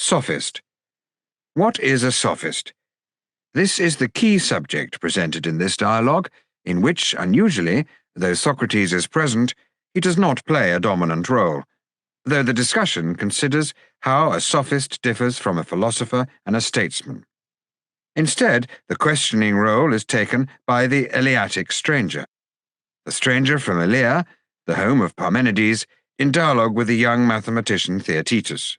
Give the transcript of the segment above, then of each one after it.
Sophist. What is a sophist? This is the key subject presented in this dialogue, in which, unusually, though Socrates is present, he does not play a dominant role, though the discussion considers how a sophist differs from a philosopher and a statesman. Instead, the questioning role is taken by the Eleatic stranger. The stranger from Elea, the home of Parmenides, in dialogue with the young mathematician Theaetetus.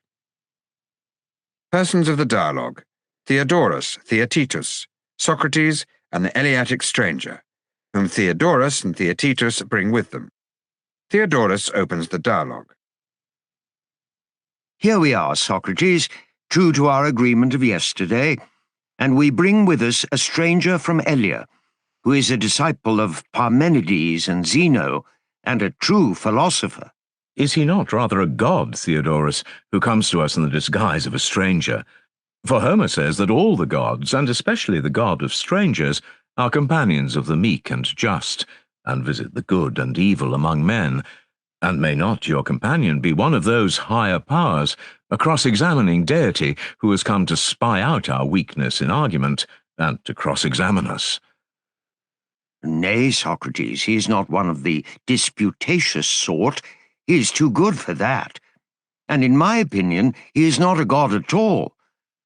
Persons of the dialogue: Theodorus, Theaetetus, Socrates, and the Eleatic stranger, whom Theodorus and Theaetetus bring with them. Theodorus opens the dialogue. Here we are, Socrates, true to our agreement of yesterday, and we bring with us a stranger from Elea, who is a disciple of Parmenides and Zeno, and a true philosopher. Is he not rather a god, Theodorus, who comes to us in the disguise of a stranger? For Homer says that all the gods, and especially the god of strangers, are companions of the meek and just, and visit the good and evil among men. And may not your companion be one of those higher powers, a cross-examining deity who has come to spy out our weakness in argument, and to cross-examine us? Nay, Socrates, he is not one of the disputatious sort. He is too good for that. And in my opinion, he is not a god at all.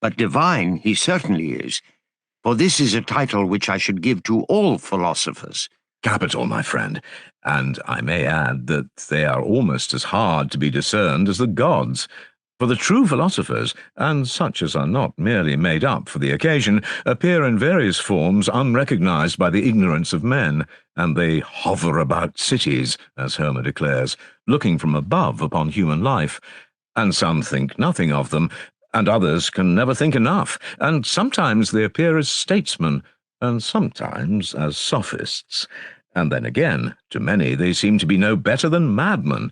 But divine he certainly is, for this is a title which I should give to all philosophers. Capital, my friend, and I may add that they are almost as hard to be discerned as the gods. For the true philosophers, and such as are not merely made up for the occasion, appear in various forms unrecognized by the ignorance of men, and they hover about cities, as Homer declares, looking from above upon human life. And some think nothing of them, and others can never think enough, and sometimes they appear as statesmen, and sometimes as sophists. And then again, to many they seem to be no better than madmen.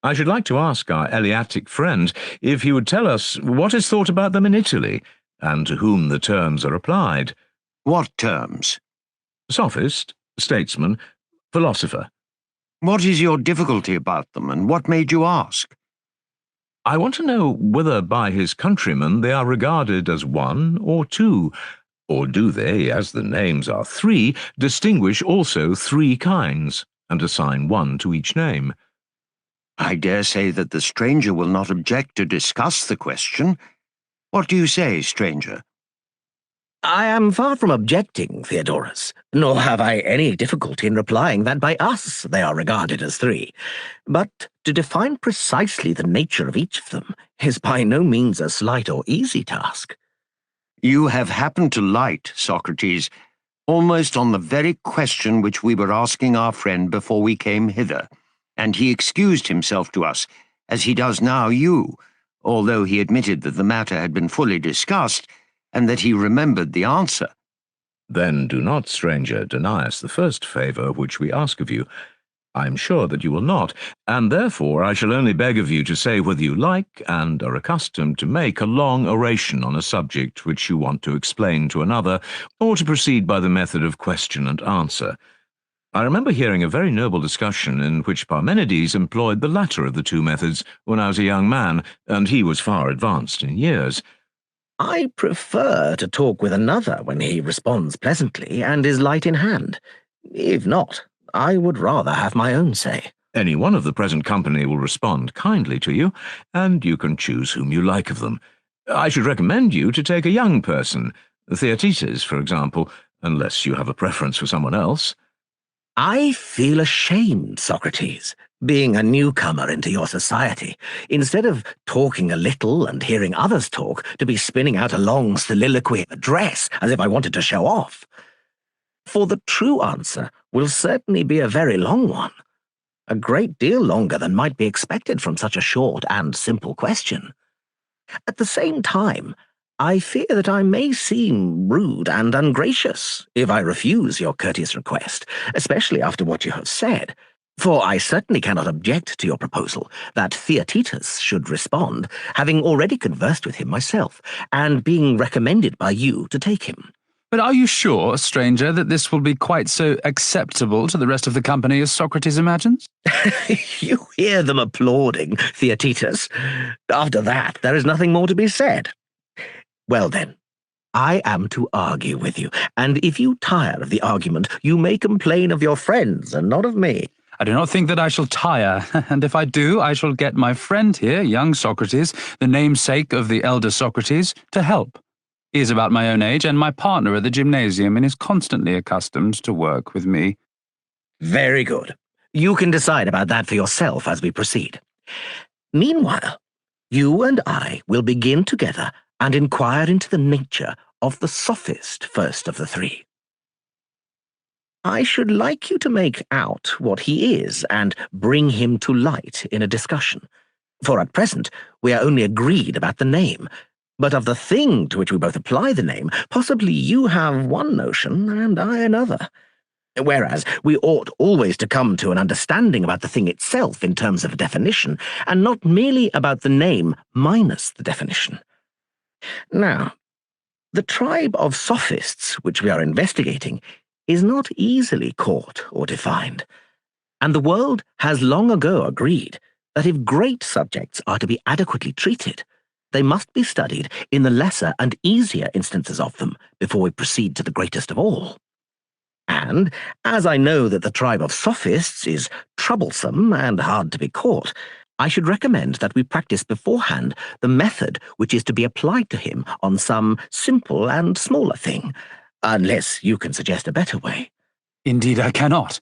I should like to ask our Eleatic friend if he would tell us what is thought about them in Italy, and to whom the terms are applied. What terms? Sophist, statesman, philosopher. What is your difficulty about them, and what made you ask? I want to know whether by his countrymen they are regarded as one or two, or do they, as the names are three, distinguish also three kinds, and assign one to each name? I dare say that the stranger will not object to discuss the question. What do you say, stranger? I am far from objecting, Theodorus, nor have I any difficulty in replying that by us they are regarded as three. But to define precisely the nature of each of them is by no means a slight or easy task. You have happened to light, Socrates, almost on the very question which we were asking our friend before we came hither, and he excused himself to us, as he does now you, although he admitted that the matter had been fully discussed, and that he remembered the answer. Then do not, stranger, deny us the first favour which we ask of you. I am sure that you will not, and therefore I shall only beg of you to say whether you like, and are accustomed to make, a long oration on a subject which you want to explain to another, or to proceed by the method of question and answer. I remember hearing a very noble discussion in which Parmenides employed the latter of the two methods when I was a young man, and he was far advanced in years. I prefer to talk with another when he responds pleasantly and is light in hand. If not, I would rather have my own say. Any one of the present company will respond kindly to you, and you can choose whom you like of them. I should recommend you to take a young person, Theaetetus, for example, unless you have a preference for someone else. I feel ashamed, Socrates, being a newcomer into your society, instead of talking a little and hearing others talk, to be spinning out a long soliloquy address as if I wanted to show off. For the true answer will certainly be a very long one, a great deal longer than might be expected from such a short and simple question. At the same time, I fear that I may seem rude and ungracious if I refuse your courteous request, especially after what you have said, for I certainly cannot object to your proposal that Theaetetus should respond, having already conversed with him myself, and being recommended by you to take him. But are you sure, stranger, that this will be quite so acceptable to the rest of the company as Socrates imagines? You hear them applauding, Theaetetus. After that, there is nothing more to be said. Well then, I am to argue with you, and if you tire of the argument, you may complain of your friends and not of me. I do not think that I shall tire, and if I do, I shall get my friend here, young Socrates, the namesake of the elder Socrates, to help. He is about my own age and my partner at the gymnasium and is constantly accustomed to work with me. Very good. You can decide about that for yourself as we proceed. Meanwhile, you and I will begin together and inquire into the nature of the Sophist first of the three. I should like you to make out what he is and bring him to light in a discussion. For at present, we are only agreed about the name, but of the thing to which we both apply the name, possibly you have one notion and I another. Whereas we ought always to come to an understanding about the thing itself in terms of a definition, and not merely about the name minus the definition. Now, the tribe of Sophists which we are investigating is not easily caught or defined, and the world has long ago agreed that if great subjects are to be adequately treated, they must be studied in the lesser and easier instances of them before we proceed to the greatest of all. And, as I know that the tribe of Sophists is troublesome and hard to be caught, I should recommend that we practice beforehand the method which is to be applied to him on some simple and smaller thing, unless you can suggest a better way. Indeed, I cannot.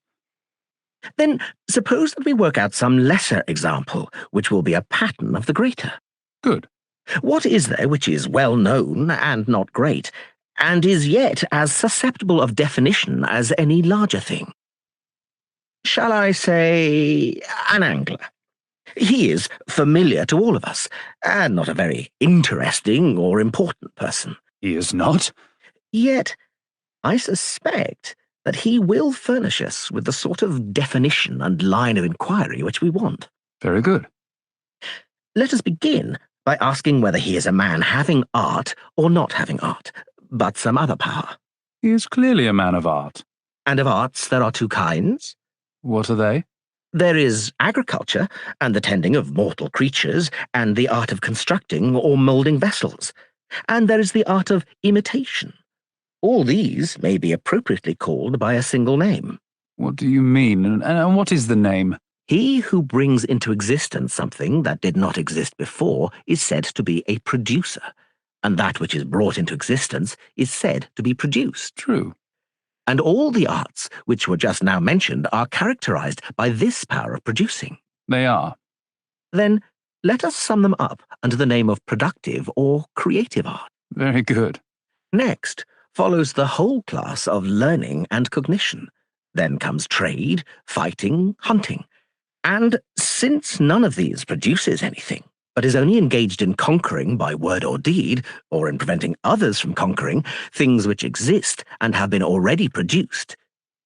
Then suppose that we work out some lesser example, which will be a pattern of the greater. Good. What is there which is well known and not great, and is yet as susceptible of definition as any larger thing? Shall I say an angler? He is familiar to all of us, and not a very interesting or important person. He is not. Yet, I suspect that he will furnish us with the sort of definition and line of inquiry which we want. Very good. Let us begin by asking whether he is a man having art or not having art, but some other power. He is clearly a man of art. And of arts there are two kinds. What are they? There is agriculture, and the tending of mortal creatures, and the art of constructing or moulding vessels. And there is the art of imitation. All these may be appropriately called by a single name. What do you mean, and what is the name? He who brings into existence something that did not exist before is said to be a producer, and that which is brought into existence is said to be produced. True. And all the arts which were just now mentioned are characterized by this power of producing. They are. Then let us sum them up under the name of productive or creative art. Very good. Next follows the whole class of learning and cognition. Then comes trade, fighting, hunting. And since none of these produces anything, but is only engaged in conquering by word or deed, or in preventing others from conquering, things which exist and have been already produced,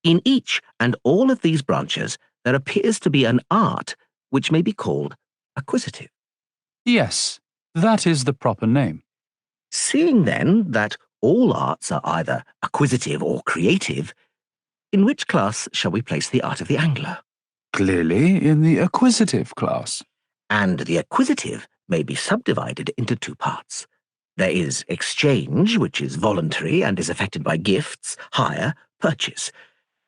in each and all of these branches there appears to be an art which may be called acquisitive. Yes, that is the proper name. Seeing then that all arts are either acquisitive or creative, in which class shall we place the art of the angler? Clearly in the acquisitive class. And the acquisitive may be subdivided into two parts. There is exchange, which is voluntary and is effected by gifts, hire, purchase,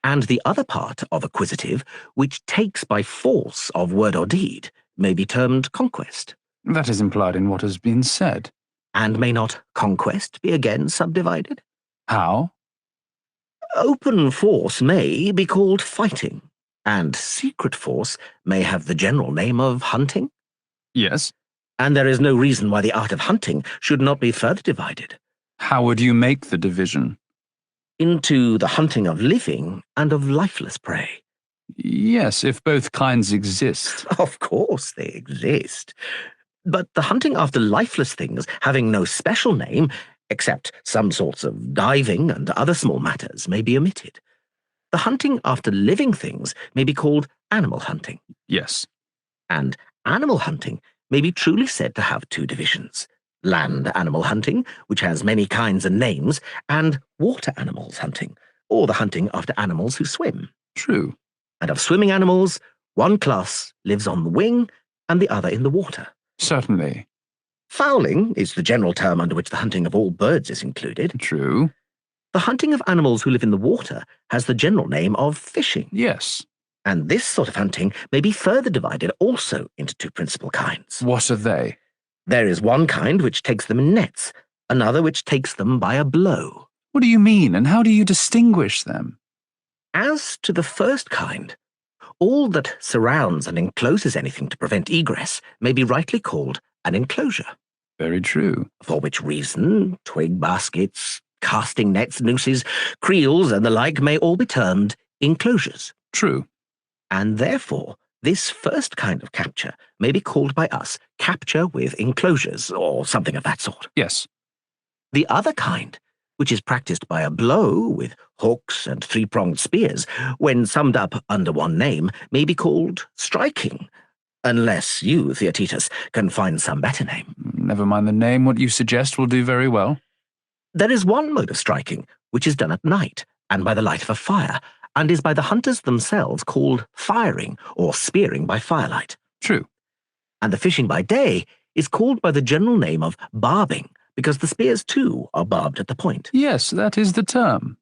and the other part of acquisitive, which takes by force of word or deed, may be termed conquest. That is implied in what has been said. And may not conquest be again subdivided? How? Open force may be called fighting, and secret force may have the general name of hunting. Yes. And there is no reason why the art of hunting should not be further divided. How would you make the division? Into the hunting of living and of lifeless prey. Yes, if both kinds exist. Of course they exist. But the hunting after lifeless things having no special name, except some sorts of diving and other small matters, may be omitted. The hunting after living things may be called animal hunting. Yes. And animal hunting may be truly said to have two divisions, land animal hunting, which has many kinds and names, and water animals hunting, or the hunting after animals who swim. True. And of swimming animals, one class lives on the wing and the other in the water. Certainly. Fowling is the general term under which the hunting of all birds is included. True. The hunting of animals who live in the water has the general name of fishing. Yes. And this sort of hunting may be further divided also into two principal kinds. What are they? There is one kind which takes them in nets, another which takes them by a blow. What do you mean, and how do you distinguish them? As to the first kind, all that surrounds and encloses anything to prevent egress may be rightly called an enclosure. Very true. For which reason, twig baskets, casting nets, nooses, creels, and the like may all be termed enclosures. True. And therefore, this first kind of capture may be called by us capture with enclosures, or something of that sort. Yes. The other kind, which is practiced by a blow with hooks and three-pronged spears, when summed up under one name, may be called striking, unless you, Theaetetus, can find some better name. Never mind the name. What you suggest will do very well. There is one mode of striking, which is done at night, and by the light of a fire, and is by the hunters themselves called firing, or spearing by firelight. True. And the fishing by day is called by the general name of barbing, because the spears too are barbed at the point. Yes, that is the term.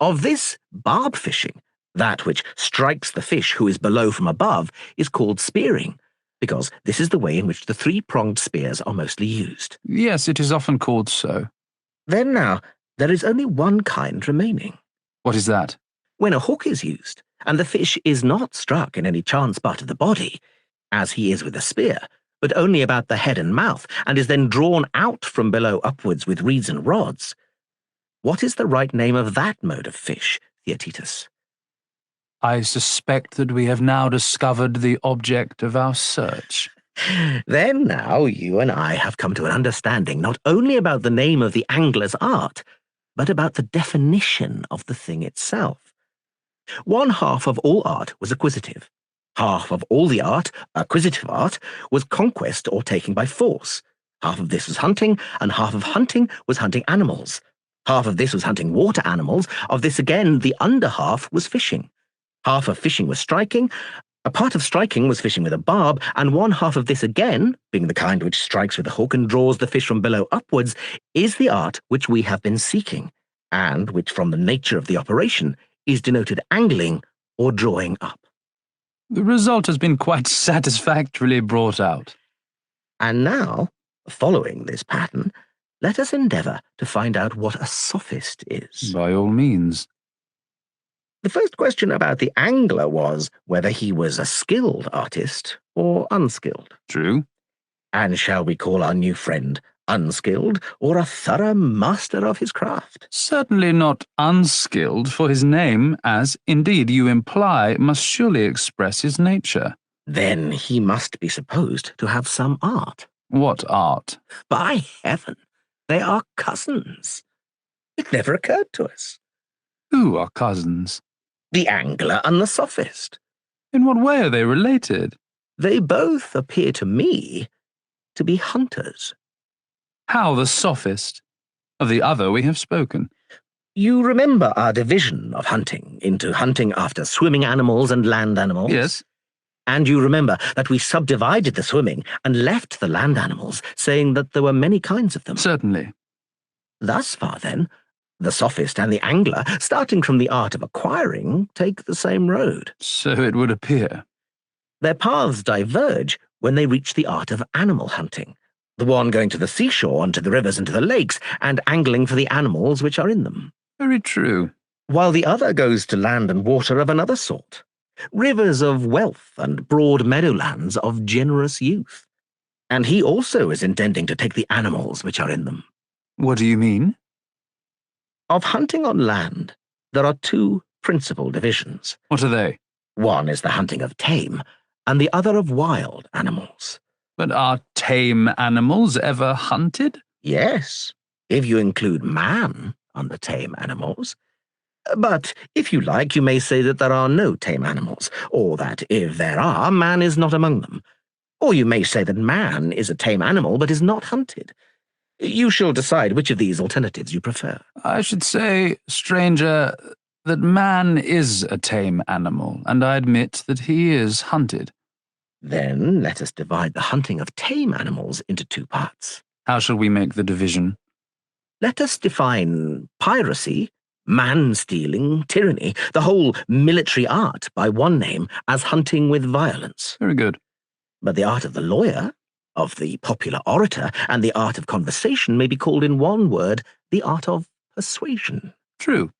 Of this barb fishing, that which strikes the fish who is below from above is called spearing, because this is the way in which the three-pronged spears are mostly used. Yes, it is often called so. Then now, there is only one kind remaining. What is that? When a hook is used, and the fish is not struck in any chance part of the body, as he is with a spear, but only about the head and mouth, and is then drawn out from below upwards with reeds and rods, what is the right name of that mode of fish, Theaetetus? I suspect that we have now discovered the object of our search. Then now you and I have come to an understanding not only about the name of the angler's art, but about the definition of the thing itself. One half of all art was acquisitive. Half of all the art, acquisitive art, was conquest or taking by force. Half of this was hunting, and half of hunting was hunting animals. Half of this was hunting water animals. Of this again, the under half was fishing. Half of fishing was striking. A part of striking was fishing with a barb, and one half of this again, being the kind which strikes with a hook and draws the fish from below upwards, is the art which we have been seeking, and which from the nature of the operation is denoted angling or drawing up. The result has been quite satisfactorily brought out. And now, following this pattern, let us endeavour to find out what a sophist is. By all means. The first question about the angler was whether he was a skilled artist or unskilled. True. And shall we call our new friend unskilled or a thorough master of his craft? Certainly not unskilled, for his name, as indeed you imply, must surely express his nature. Then he must be supposed to have some art. What art? By heaven, they are cousins. It never occurred to us. Who are cousins? The angler and the sophist. In what way are they related? They both appear to me to be hunters. How the sophist? Of the other we have spoken. You remember our division of hunting into hunting after swimming animals and land animals? Yes. And you remember that we subdivided the swimming and left the land animals, saying that there were many kinds of them? Certainly. Thus far, then, the sophist and the angler, starting from the art of acquiring, take the same road. So it would appear. Their paths diverge when they reach the art of animal hunting, the one going to the seashore and to the rivers and to the lakes, and angling for the animals which are in them. Very true. While the other goes to land and water of another sort, rivers of wealth and broad meadowlands of generous youth. And he also is intending to take the animals which are in them. What do you mean? Of hunting on land, there are two principal divisions. What are they? One is the hunting of tame, and the other of wild animals. But are tame animals ever hunted? Yes, if you include man under tame animals. But if you like, you may say that there are no tame animals, or that if there are, man is not among them. Or you may say that man is a tame animal but is not hunted. You shall decide which of these alternatives you prefer. I should say, stranger, that man is a tame animal, and I admit that he is hunted. Then let us divide the hunting of tame animals into two parts. How shall we make the division? Let us define piracy, man-stealing, tyranny, the whole military art by one name as hunting with violence. Very good. But the art of the lawyer, of the popular orator, and the art of conversation may be called in one word the art of persuasion. True.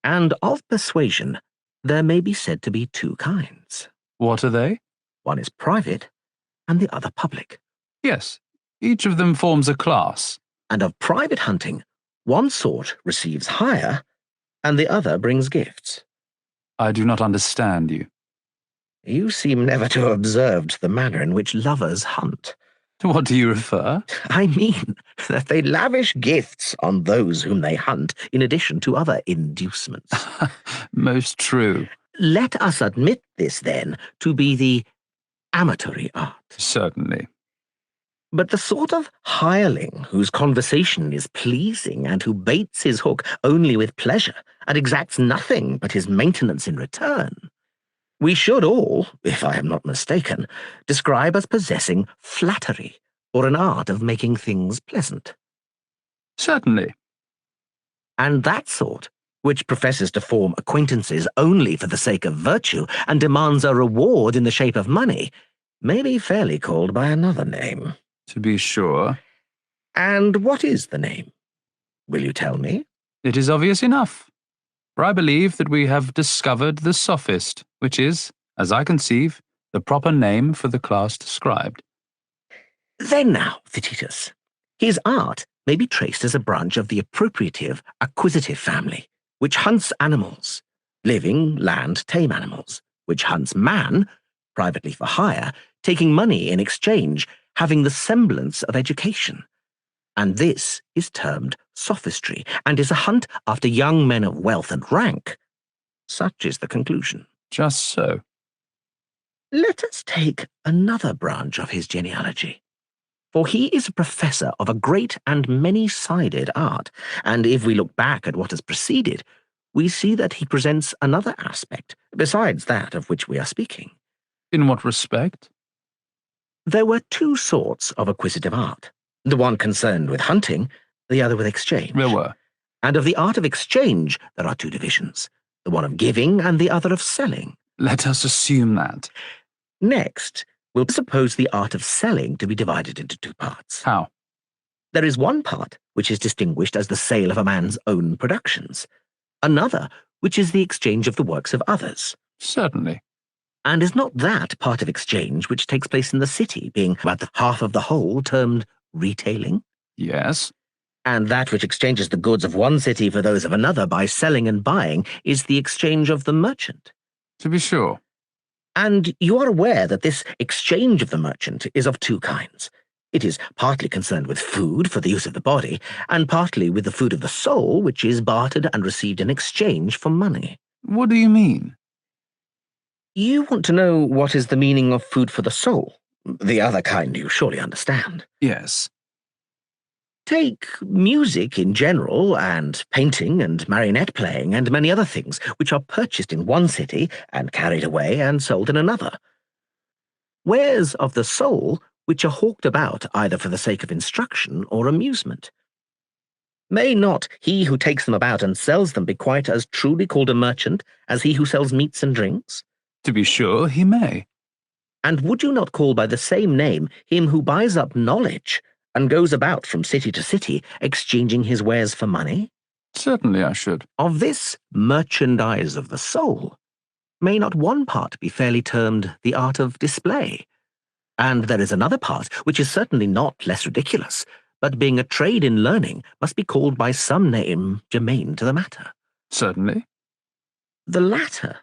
And of persuasion there may be said to be two kinds. What are they? One is private, and the other public. Yes, each of them forms a class. And of private hunting, one sort receives hire, and the other brings gifts. I do not understand you. You seem never to have observed the manner in which lovers hunt. To what do you refer? I mean that they lavish gifts on those whom they hunt in addition to other inducements. Most true. Let us admit this, then, to be the amatory art. Certainly. But the sort of hireling whose conversation is pleasing and who baits his hook only with pleasure and exacts nothing but his maintenance in return, we should all, if I am not mistaken, describe as possessing flattery, or an art of making things pleasant. Certainly. And that sort, which professes to form acquaintances only for the sake of virtue and demands a reward in the shape of money, may be fairly called by another name. To be sure. And what is the name? Will you tell me? It is obvious enough. For I believe that we have discovered the Sophist, which is, as I conceive, the proper name for the class described. Then now, Thetis, his art may be traced as a branch of the appropriative, acquisitive family, which hunts animals, living, land, tame animals, which hunts man, privately for hire, taking money in exchange, having the semblance of education. And this is termed sophistry, and is a hunt after young men of wealth and rank. Such is the conclusion. Just so. Let us take another branch of his genealogy. For he is a professor of a great and many-sided art, and if we look back at what has preceded, we see that he presents another aspect, besides that of which we are speaking. In what respect? There were two sorts of acquisitive art, the one concerned with hunting, the other with exchange. There were. And of the art of exchange there are two divisions, the one of giving and the other of selling. Let us assume that. Next, we'll suppose the art of selling to be divided into two parts. How? There is one part which is distinguished as the sale of a man's own productions, another which is the exchange of the works of others. Certainly. And is not that part of exchange which takes place in the city, being about the half of the whole, termed retailing? Yes. And that which exchanges the goods of one city for those of another by selling and buying is the exchange of the merchant. To be sure. And you are aware that this exchange of the merchant is of two kinds. It is partly concerned with food for the use of the body, and partly with the food of the soul, which is bartered and received in exchange for money. What do you mean? You want to know what is the meaning of food for the soul? The other kind you surely understand. Yes. Take music in general, and painting and marionette playing and many other things which are purchased in one city and carried away and sold in another. Wares of the soul which are hawked about either for the sake of instruction or amusement. May not he who takes them about and sells them be quite as truly called a merchant as he who sells meats and drinks? To be sure, he may. And would you not call by the same name him who buys up knowledge and goes about from city to city, exchanging his wares for money? Certainly I should. Of this merchandise of the soul, may not one part be fairly termed the art of display? And there is another part, which is certainly not less ridiculous, but being a trade in learning, must be called by some name germane to the matter. Certainly. The latter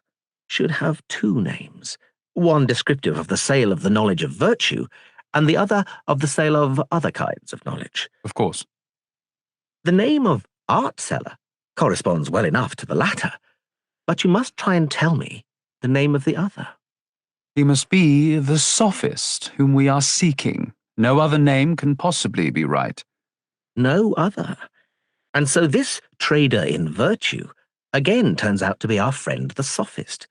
should have two names, one descriptive of the sale of the knowledge of virtue, and the other of the sale of other kinds of knowledge. Of course. The name of art seller corresponds well enough to the latter, but you must try and tell me the name of the other. He must be the Sophist whom we are seeking. No other name can possibly be right. no other. And so this trader in virtue again turns out to be our friend the Sophist,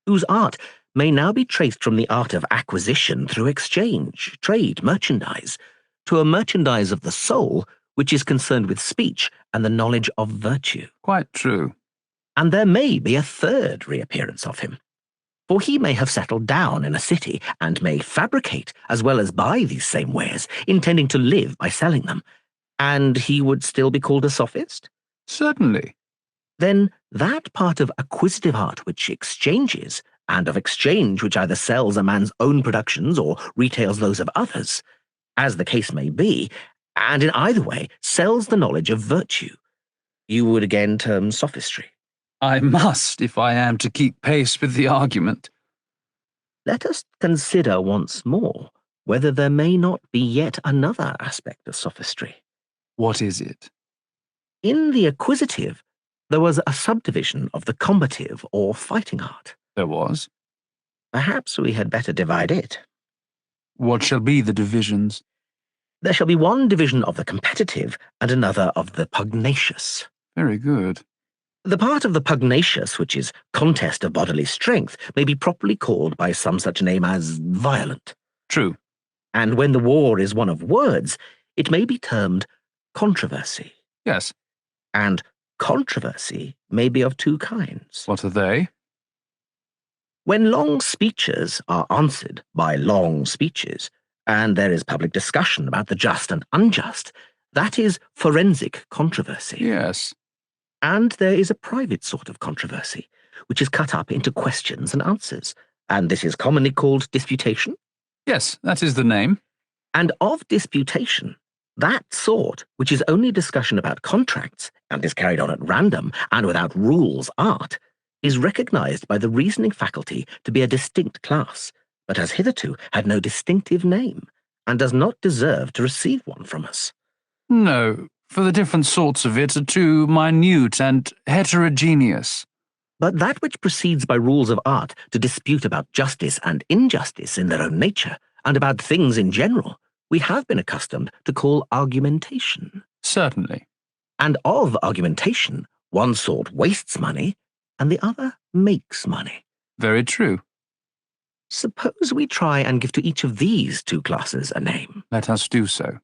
whose art may now be traced from the art of acquisition through exchange, trade, merchandise, to a merchandise of the soul which is concerned with speech and the knowledge of virtue. Quite true. And there may be a third reappearance of him, for he may have settled down in a city and may fabricate as well as buy these same wares, intending to live by selling them, and he would still be called a sophist? Certainly. Then that part of acquisitive art which exchanges, and of exchange which either sells a man's own productions or retails those of others, as the case may be, and in either way sells the knowledge of virtue, you would again term sophistry. I must, if I am to keep pace with the argument. Let us consider once more whether there may not be yet another aspect of sophistry. What is it? In the acquisitive, there was a subdivision of the combative or fighting art. There was. Perhaps we had better divide it. What shall be the divisions? There shall be one division of the competitive and another of the pugnacious. Very good. The part of the pugnacious, which is contest of bodily strength, may be properly called by some such name as violent. True. And when the war is one of words, it may be termed controversy. Yes. And controversy may be of two kinds. What are they? When long speeches are answered by long speeches, and there is public discussion about the just and unjust, that is forensic controversy. Yes. And there is a private sort of controversy, which is cut up into questions and answers, and this is commonly called disputation. Yes, that is the name. And of disputation, that sort, which is only discussion about contracts, and is carried on at random, and without rules art, is recognized by the reasoning faculty to be a distinct class, but has hitherto had no distinctive name, and does not deserve to receive one from us. No, for the different sorts of it are too minute and heterogeneous. But that which proceeds by rules of art to dispute about justice and injustice in their own nature, and about things in general, we have been accustomed to call argumentation. Certainly. And of argumentation, one sort wastes money, and the other makes money. Very true. Suppose we try and give to each of these two classes a name. Let us do so.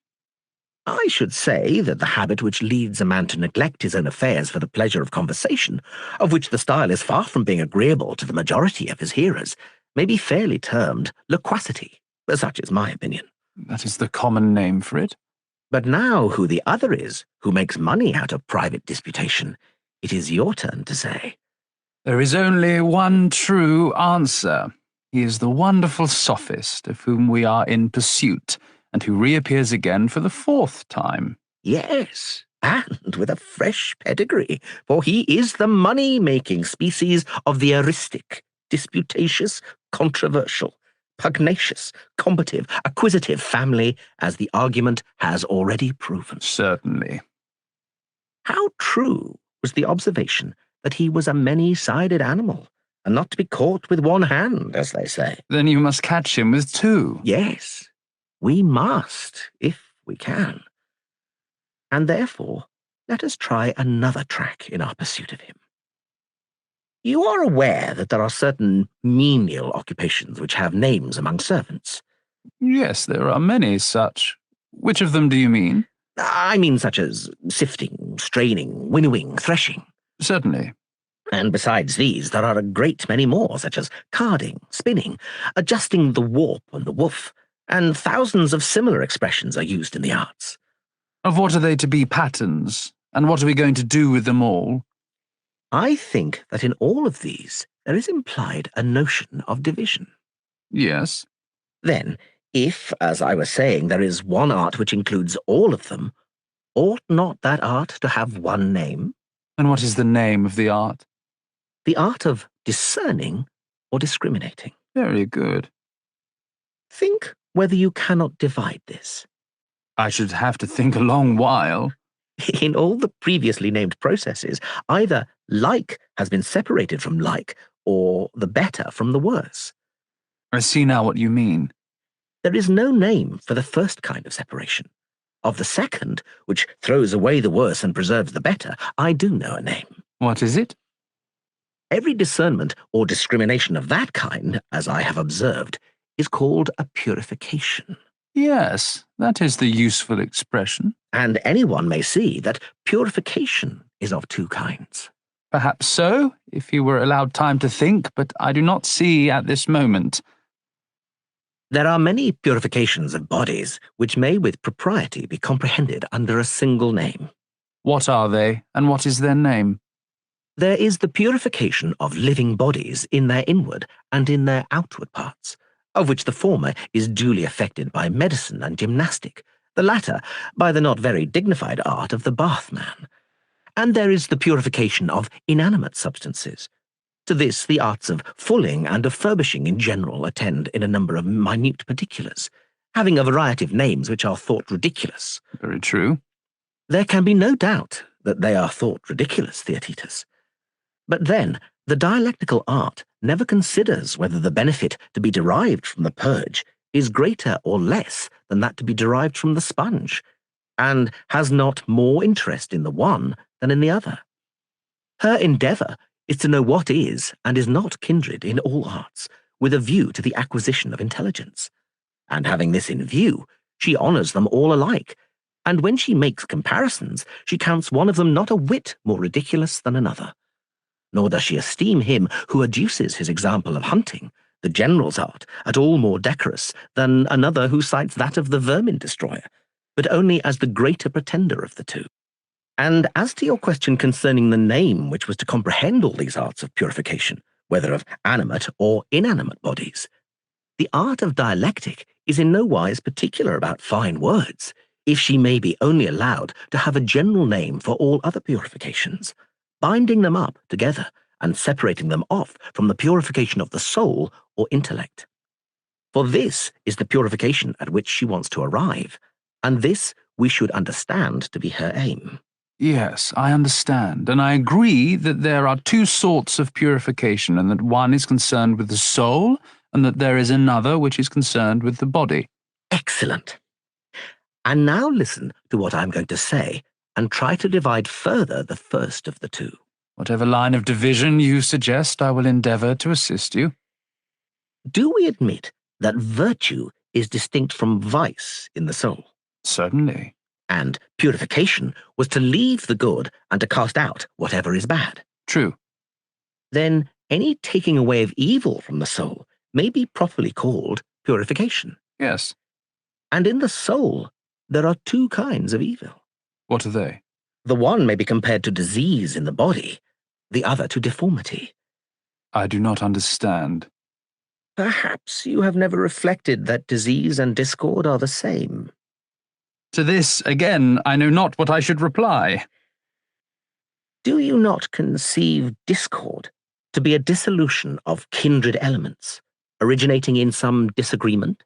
I should say that the habit which leads a man to neglect his own affairs for the pleasure of conversation, of which the style is far from being agreeable to the majority of his hearers, may be fairly termed loquacity. Such is my opinion. That is the common name for it. But now who the other is, who makes money out of private disputation, it is your turn to say. There is only one true answer. He is the wonderful sophist of whom we are in pursuit, and who reappears again for the fourth time. Yes, and with a fresh pedigree, for he is the money-making species of the eristic, disputatious, controversial, pugnacious, combative, acquisitive family, as the argument has already proven. Certainly. How true was the observation that he was a many-sided animal, and not to be caught with one hand, as they say. Then you must catch him with two. Yes, we must, if we can. And therefore, let us try another track in our pursuit of him. You are aware that there are certain menial occupations which have names among servants. Yes, there are many such. Which of them do you mean? I mean such as sifting, straining, winnowing, threshing. Certainly. And besides these, there are a great many more, such as carding, spinning, adjusting the warp and the woof, and thousands of similar expressions are used in the arts. Of what are they to be patterns, and what are we going to do with them all? I think that in all of these there is implied a notion of division. Yes. Then, if, as I was saying, there is one art which includes all of them, ought not that art to have one name? And what is the name of the art? The art of discerning or discriminating. Very good. Think whether you cannot divide this. I should have to think a long while. In all the previously named processes, either like has been separated from like, or the better from the worse. I see now what you mean. There is no name for the first kind of separation. Of the second, which throws away the worse and preserves the better, I do know a name. What is it? Every discernment or discrimination of that kind, as I have observed, is called a purification. Yes, that is the useful expression. And anyone may see that purification is of two kinds. Perhaps so, if you were allowed time to think, but I do not see at this moment. There are many purifications of bodies which may with propriety be comprehended under a single name. What are they, and what is their name? There is the purification of living bodies in their inward and in their outward parts, of which the former is duly effected by medicine and gymnastic, the latter by the not very dignified art of the bathman. And there is the purification of inanimate substances. To this the arts of fulling and of furbishing in general attend in a number of minute particulars, having a variety of names which are thought ridiculous. Very true. There can be no doubt that they are thought ridiculous, Theaetetus. But then, the dialectical art never considers whether the benefit to be derived from the purge is greater or less than that to be derived from the sponge, and has not more interest in the one than in the other. Her endeavour is to know what is and is not kindred in all arts, with a view to the acquisition of intelligence. And having this in view, she honours them all alike, and when she makes comparisons, she counts one of them not a whit more ridiculous than another. Nor does she esteem him who adduces his example of hunting, the general's art, at all more decorous than another who cites that of the vermin-destroyer, but only as the greater pretender of the two. And as to your question concerning the name which was to comprehend all these arts of purification, whether of animate or inanimate bodies, the art of dialectic is in no wise particular about fine words, if she may be only allowed to have a general name for all other purifications, binding them up together and separating them off from the purification of the soul or intellect. For this is the purification at which she wants to arrive, and this we should understand to be her aim. Yes, I understand, and I agree that there are two sorts of purification, and that one is concerned with the soul, and that there is another which is concerned with the body. Excellent. And now listen to what I am going to say, and try to divide further the first of the two. Whatever line of division you suggest, I will endeavour to assist you. Do we admit that virtue is distinct from vice in the soul? Certainly. And purification was to leave the good and to cast out whatever is bad. True. Then any taking away of evil from the soul may be properly called purification. Yes. And in the soul, there are two kinds of evil. What are they? The one may be compared to disease in the body, the other to deformity. I do not understand. Perhaps you have never reflected that disease and discord are the same. To this, again, I know not what I should reply. Do you not conceive discord to be a dissolution of kindred elements, originating in some disagreement?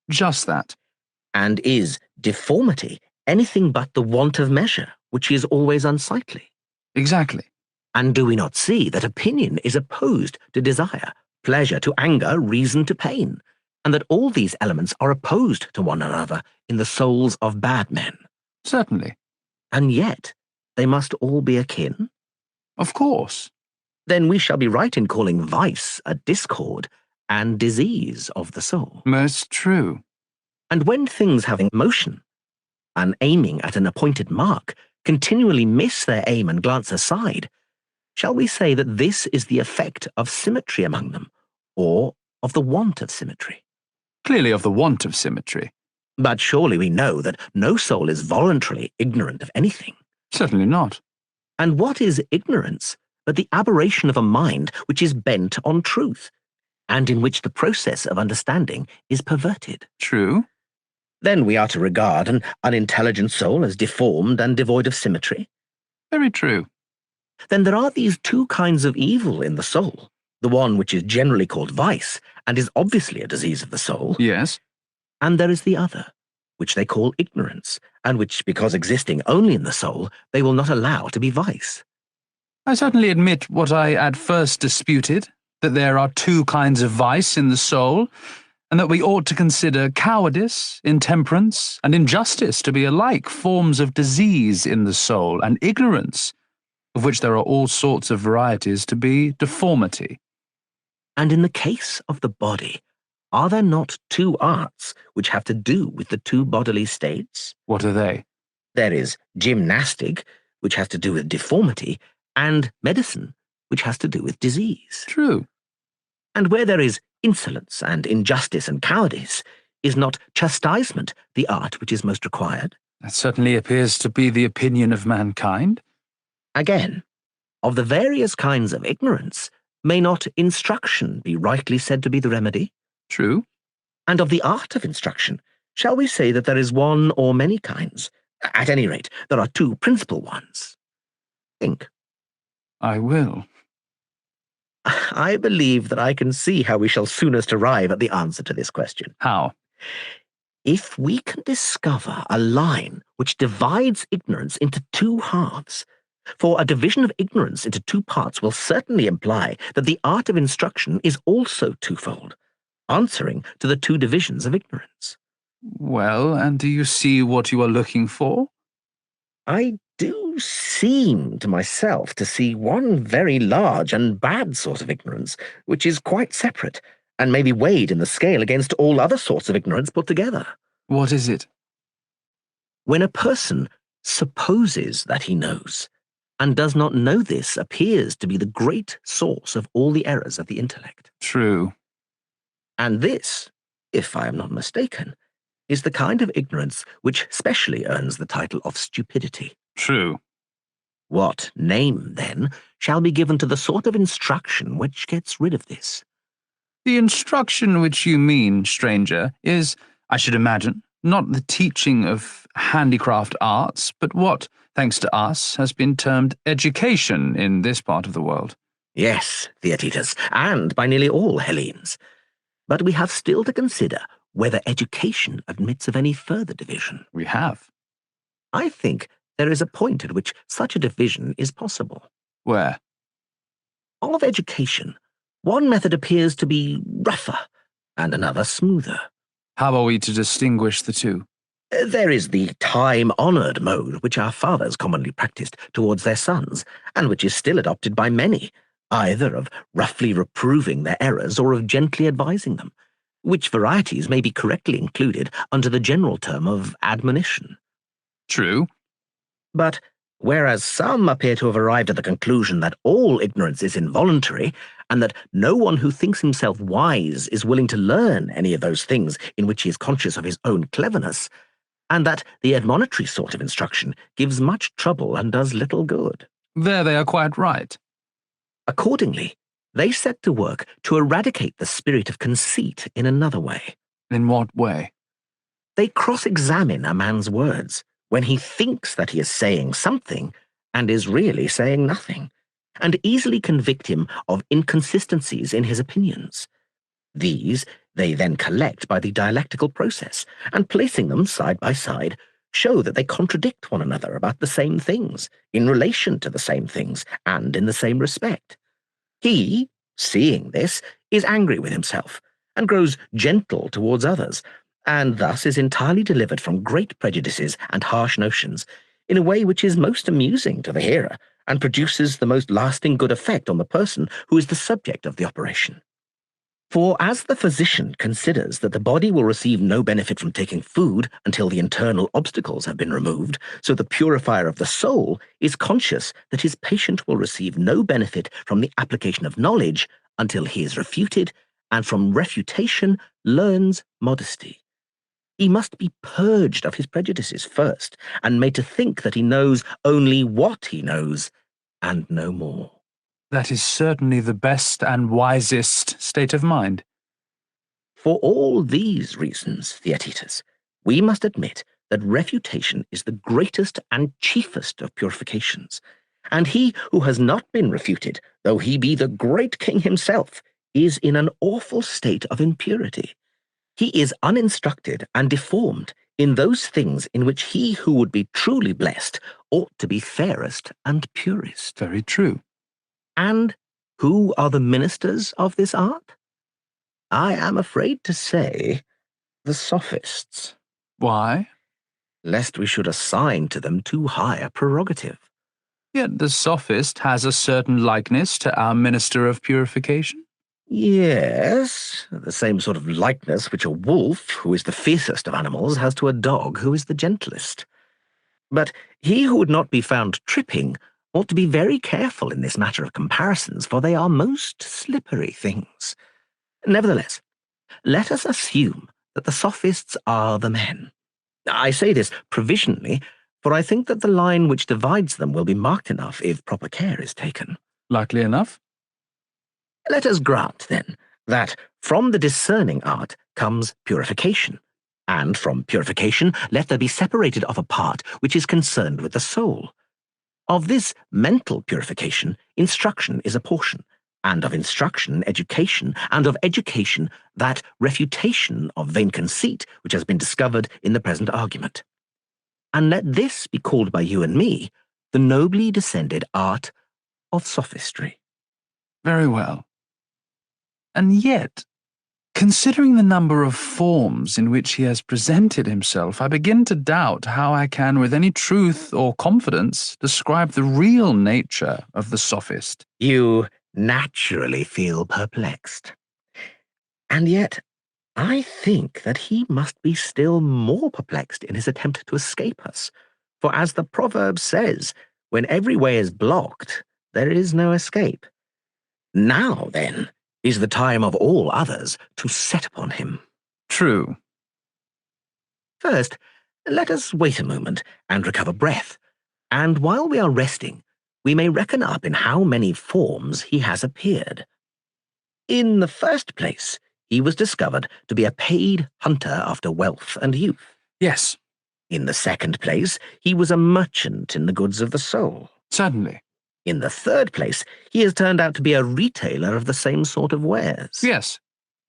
Just that. And is deformity anything but the want of measure, which is always unsightly? Exactly. And do we not see that opinion is opposed to desire, pleasure to anger, reason to pain, and that all these elements are opposed to one another in the souls of bad men? Certainly. And yet they must all be akin? Of course. Then we shall be right in calling vice a discord and disease of the soul. Most true. And when things having motion, and aiming at an appointed mark, continually miss their aim and glance aside, shall we say that this is the effect of symmetry among them, or of the want of symmetry? Clearly of the want of symmetry. But surely we know that no soul is voluntarily ignorant of anything. Certainly not. And what is ignorance but the aberration of a mind which is bent on truth, and in which the process of understanding is perverted? True. Then we are to regard an unintelligent soul as deformed and devoid of symmetry? Very true. Then there are these two kinds of evil in the soul, the one which is generally called vice, and is obviously a disease of the soul. Yes. And there is the other, which they call ignorance, and which, because existing only in the soul, they will not allow to be vice. I certainly admit what I at first disputed, that there are two kinds of vice in the soul, and that we ought to consider cowardice, intemperance, and injustice to be alike forms of disease in the soul, and ignorance, of which there are all sorts of varieties, to be deformity. And in the case of the body, are there not two arts which have to do with the two bodily states? What are they? There is gymnastic, which has to do with deformity, and medicine, which has to do with disease. True. And where there is insolence and injustice and cowardice, is not chastisement the art which is most required? That certainly appears to be the opinion of mankind. Again, of the various kinds of ignorance, may not instruction be rightly said to be the remedy? True. And of the art of instruction, shall we say that there is one or many kinds? At any rate, there are two principal ones. Think. I will. I believe that I can see how we shall soonest arrive at the answer to this question. How? If we can discover a line which divides ignorance into two halves, for a division of ignorance into two parts will certainly imply that the art of instruction is also twofold, answering to the two divisions of ignorance. Well, and do you see what you are looking for? I do seem to myself to see one very large and bad sort of ignorance, which is quite separate, and may be weighed in the scale against all other sorts of ignorance put together. What is it? When a person supposes that he knows, and does not know this, appears to be the great source of all the errors of the intellect. True. And this, if I am not mistaken, is the kind of ignorance which specially earns the title of stupidity. True. What name, then, shall be given to the sort of instruction which gets rid of this? The instruction which you mean, stranger, is, I should imagine, not the teaching of handicraft arts, but what, thanks to us, has been termed education in this part of the world. Yes, Theaetetus, and by nearly all Hellenes. But we have still to consider whether education admits of any further division. We have. I think there is a point at which such a division is possible. Where? Of education, one method appears to be rougher, and another smoother. How are we to distinguish the two? There is the time-honoured mode which our fathers commonly practised towards their sons, and which is still adopted by many, either of roughly reproving their errors or of gently advising them, which varieties may be correctly included under the general term of admonition. True. But whereas some appear to have arrived at the conclusion that all ignorance is involuntary, and that no one who thinks himself wise is willing to learn any of those things in which he is conscious of his own cleverness, and that the admonitory sort of instruction gives much trouble and does little good. There they are quite right. Accordingly, they set to work to eradicate the spirit of conceit in another way. In what way? They cross-examine a man's words when he thinks that he is saying something and is really saying nothing, and easily convict him of inconsistencies in his opinions. These they then collect by the dialectical process, and placing them side by side, show that they contradict one another about the same things, in relation to the same things, and in the same respect. He, seeing this, is angry with himself, and grows gentle towards others, and thus is entirely delivered from great prejudices and harsh notions, in a way which is most amusing to the hearer, and produces the most lasting good effect on the person who is the subject of the operation. For as the physician considers that the body will receive no benefit from taking food until the internal obstacles have been removed, so the purifier of the soul is conscious that his patient will receive no benefit from the application of knowledge until he is refuted, and from refutation learns modesty. He must be purged of his prejudices first, and made to think that he knows only what he knows, and no more. That is certainly the best and wisest state of mind. For all these reasons, Theaetetus, we must admit that refutation is the greatest and chiefest of purifications, and he who has not been refuted, though he be the great king himself, is in an awful state of impurity. He is uninstructed and deformed in those things in which he who would be truly blessed ought to be fairest and purest. Very true. And who are the ministers of this art? I am afraid to say, the Sophists, Why? lest we should assign to them too high a prerogative. Yet the Sophist has a certain likeness to our minister of purification. Yes, the same sort of likeness which a wolf, who is the fiercest of animals, has to a dog, who is the gentlest. But he who would not be found tripping ought to be very careful in this matter of comparisons, for they are most slippery things. Nevertheless, let us assume that the Sophists are the men. I say this provisionally, for I think that the line which divides them will be marked enough if proper care is taken. Likely enough. Let us grant, then, that from the discerning art comes purification, and from purification let there be separated off a part which is concerned with the soul. Of this mental purification, instruction is a portion, and of instruction, education, and of education, that refutation of vain conceit which has been discovered in the present argument. And let this be called by you and me the nobly descended art of sophistry. Very well. And yet, considering the number of forms in which he has presented himself, I begin to doubt how I can, with any truth or confidence, describe the real nature of the Sophist. You naturally feel perplexed. And yet, I think that he must be still more perplexed in his attempt to escape us. For as the proverb says, when every way is blocked, there is no escape. Now, then, is the time of all others to set upon him. True. First, let us wait a moment and recover breath, and while we are resting, we may reckon up in how many forms he has appeared. In the first place, he was discovered to be a paid hunter after wealth and youth. Yes. In the second place, he was a merchant in the goods of the soul. Certainly. In the third place, he has turned out to be a retailer of the same sort of wares. Yes.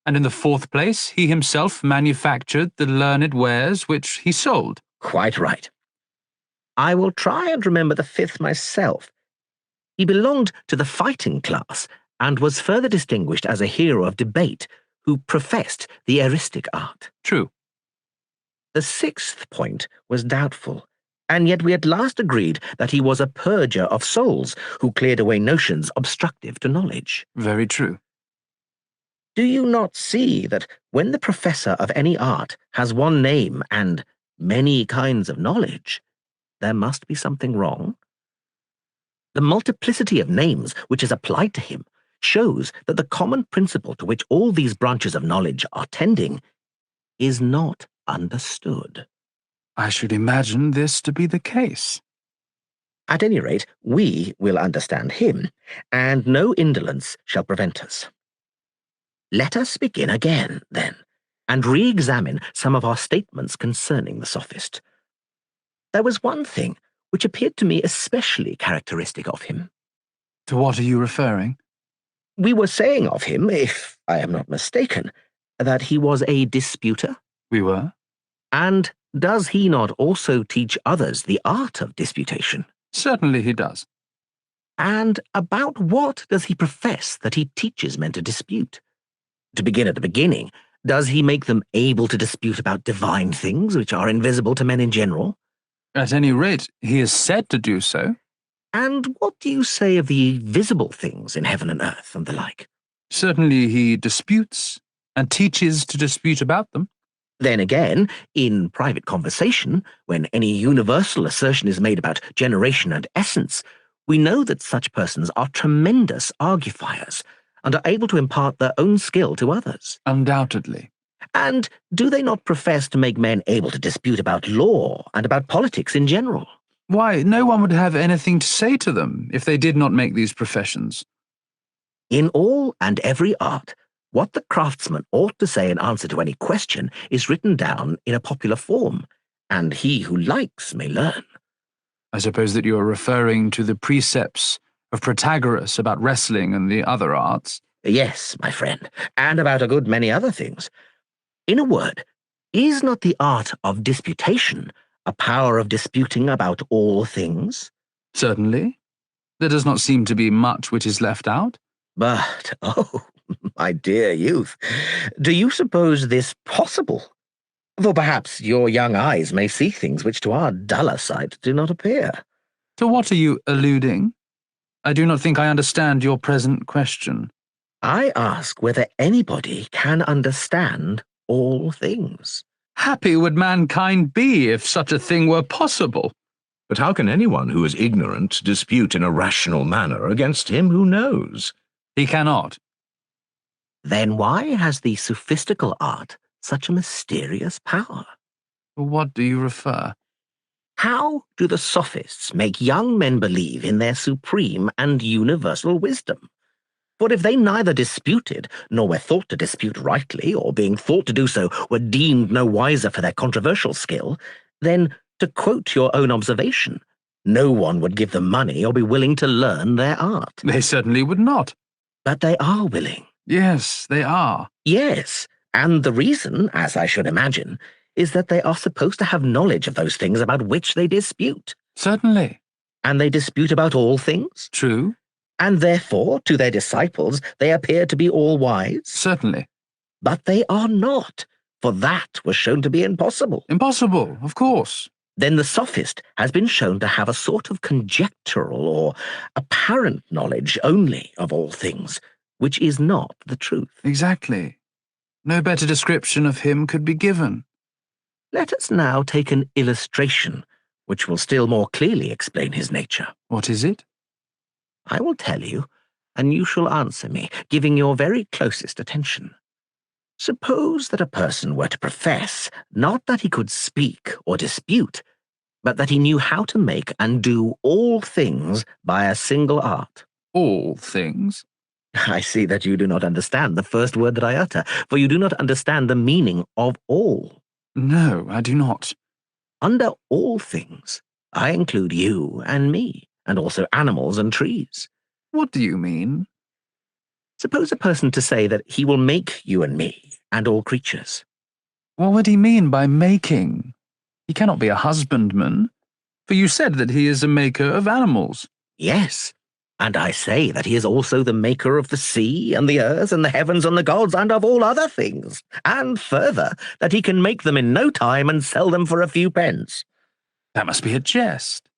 And in the fourth place, he himself manufactured the learned wares which he sold. Quite right. I will try and remember the fifth myself. He belonged to the fighting class, and was further distinguished as a hero of debate who professed the eristic art. True. The sixth point was doubtful, and yet we at last agreed that he was a purger of souls who cleared away notions obstructive to knowledge. Very true. Do you not see that when the professor of any art has one name and many kinds of knowledge, there must be something wrong? The multiplicity of names which is applied to him shows that the common principle to which all these branches of knowledge are tending is not understood. I should imagine this to be the case. At any rate, we will understand him, and no indolence shall prevent us. Let us begin again, then, and re-examine some of our statements concerning the Sophist. There was one thing which appeared to me especially characteristic of him. To what are you referring? We were saying of him, if I am not mistaken, that he was a disputer. We were. And does he not also teach others the art of disputation? Certainly he does. And about what does he profess that he teaches men to dispute? To begin at the beginning, does he make them able to dispute about divine things which are invisible to men in general? At any rate, he is said to do so. And what do you say of the visible things in heaven and earth and the like? Certainly he disputes, and teaches to dispute about them. Then again, in private conversation, when any universal assertion is made about generation and essence, we know that such persons are tremendous argufiers, and are able to impart their own skill to others. Undoubtedly. And do they not profess to make men able to dispute about law and about politics in general? Why, no one would have anything to say to them if they did not make these professions. In all and every art, what the craftsman ought to say in answer to any question is written down in a popular form, and he who likes may learn. I suppose that you are referring to the precepts of Protagoras about wrestling and the other arts. Yes, my friend, and about a good many other things. In a word, is not the art of disputation a power of disputing about all things? Certainly. There does not seem to be much which is left out. But, oh, My dear youth, do you suppose this possible? For perhaps your young eyes may see things which to our duller sight do not appear. To what are you alluding? I do not think I understand your present question. I ask whether anybody can understand all things. Happy would mankind be if such a thing were possible. But how can anyone who is ignorant dispute in a rational manner against him who knows? He cannot. Then why has the sophistical art such a mysterious power? To what do you refer? How do the sophists make young men believe in their supreme and universal wisdom? For if they neither disputed, nor were thought to dispute rightly, or being thought to do so, were deemed no wiser for their controversial skill, then, to quote your own observation, no one would give them money or be willing to learn their art. They certainly would not. But they are willing. Yes, they are. Yes, and the reason, as I should imagine, is that they are supposed to have knowledge of those things about which they dispute. Certainly. And they dispute about all things? True. And therefore, to their disciples, they appear to be all wise? Certainly. But they are not, for that was shown to be impossible. Impossible, of course. Then the sophist has been shown to have a sort of conjectural or apparent knowledge only of all things, which is not the truth. Exactly. No better description of him could be given. Let us now take an illustration, which will still more clearly explain his nature. What is it? I will tell you, and you shall answer me, giving your very closest attention. Suppose that a person were to profess, not that he could speak or dispute, but that he knew how to make and do all things by a single art. All things? I see that you do not understand the first word that I utter, for you do not understand the meaning of all. No, I do not. Under all things, I include you and me, and also animals and trees. What do you mean? Suppose a person to say that he will make you and me, and all creatures. What would he mean by making? He cannot be a husbandman, for you said that he is a maker of animals. Yes, and I say that he is also the maker of the sea, and the earth, and the heavens, and the gods, and of all other things, and further, that he can make them in no time and sell them for a few pence. That must be a jest.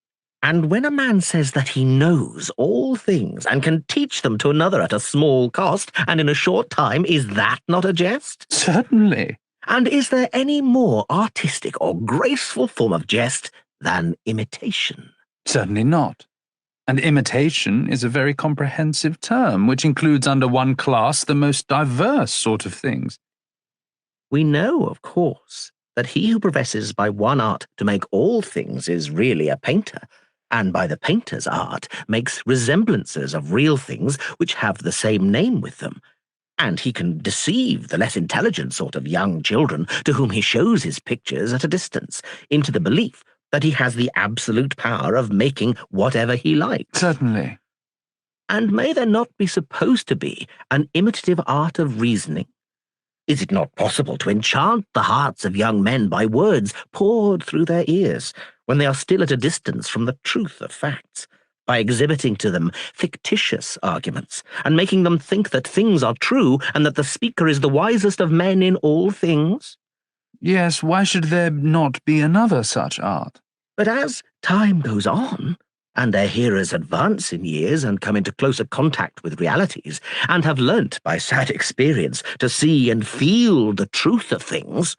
And when a man says that he knows all things and can teach them to another at a small cost and in a short time, is that not a jest? Certainly. And is there any more artistic or graceful form of jest than imitation? Certainly not. And imitation is a very comprehensive term, which includes under one class the most diverse sort of things. We know, of course, that he who professes by one art to make all things is really a painter, and by the painter's art makes resemblances of real things which have the same name with them, and he can deceive the less intelligent sort of young children to whom he shows his pictures at a distance into the belief that he has the absolute power of making whatever he likes. Certainly. And may there not be supposed to be an imitative art of reasoning? Is it not possible to enchant the hearts of young men by words poured through their ears, when they are still at a distance from the truth of facts, by exhibiting to them fictitious arguments, and making them think that things are true, and that the speaker is the wisest of men in all things? Yes, why should there not be another such art? But as time goes on, and their hearers advance in years and come into closer contact with realities, and have learnt by sad experience to see and feel the truth of things,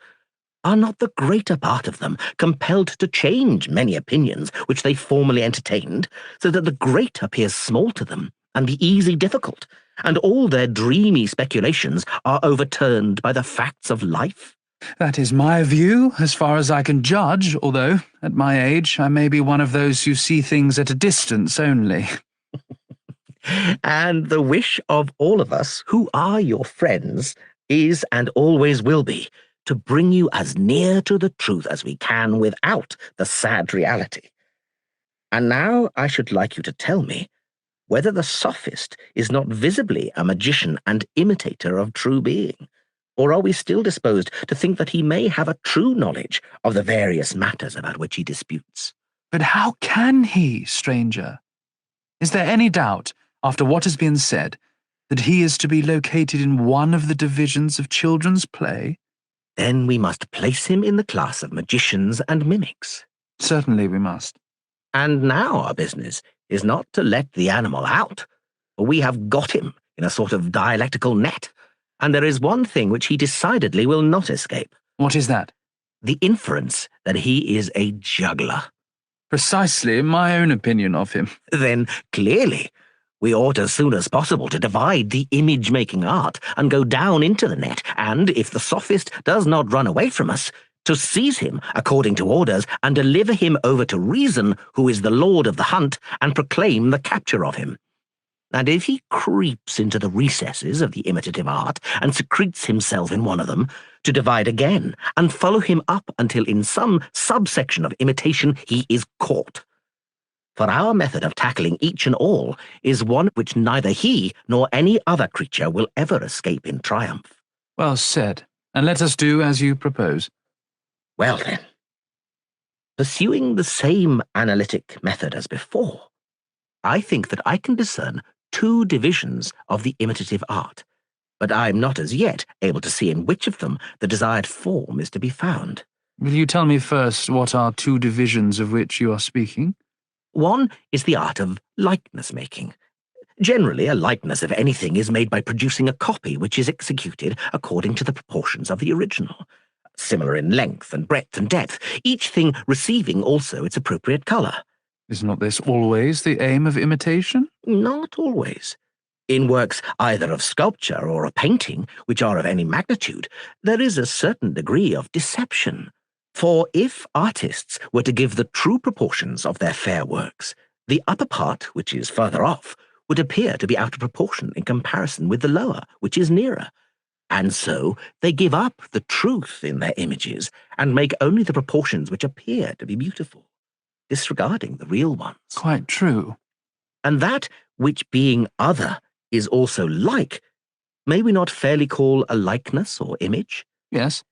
are not the greater part of them compelled to change many opinions which they formerly entertained, so that the great appears small to them, and the easy difficult, and all their dreamy speculations are overturned by the facts of life? That is my view, as far as I can judge, although, at my age, I may be one of those who see things at a distance only. And the wish of all of us who are your friends is, and always will be, to bring you as near to the truth as we can without the sad reality. And now I should like you to tell me whether the sophist is not visibly a magician and imitator of true being, or are we still disposed to think that he may have a true knowledge of the various matters about which he disputes? But how can he, stranger? Is there any doubt, after what has been said, That he is to be located in one of the divisions of children's play? Then we must place him in the class of magicians and mimics. Certainly we must. And now our business is not to let the animal out, for we have got him in a sort of dialectical net, and there is one thing which he decidedly will not escape. What is that? The inference that he is a juggler. Precisely my own opinion of him. Then, clearly, we ought as soon as possible to divide the image-making art and go down into the net, and, if the sophist does not run away from us, to seize him according to orders and deliver him over to reason, who is the lord of the hunt, and proclaim the capture of him. And if he creeps into the recesses of the imitative art and secretes himself in one of them, to divide again and follow him up until in some subsection of imitation he is caught. For our method of tackling each and all is one which neither he nor any other creature will ever escape in triumph. Well said, and let us do as you propose. Well then, pursuing the same analytic method as before, I think that I can discern two divisions of the imitative art, but I am not as yet able to see in which of them the desired form is to be found. Will you tell me first what are two divisions of which you are speaking? One is the art of likeness-making. Generally, a likeness of anything is made by producing a copy which is executed according to the proportions of the original, similar in length and breadth and depth, each thing receiving also its appropriate colour. Is not this always the aim of imitation? Not always. In works either of sculpture or of painting, which are of any magnitude, there is a certain degree of deception. For if artists were to give the true proportions of their fair works, the upper part, which is further off, would appear to be out of proportion in comparison with the lower, which is nearer. And so they give up the truth in their images and make only the proportions which appear to be beautiful, disregarding the real ones. Quite true. And that which being other is also like, may we not fairly call a likeness or image? Yes.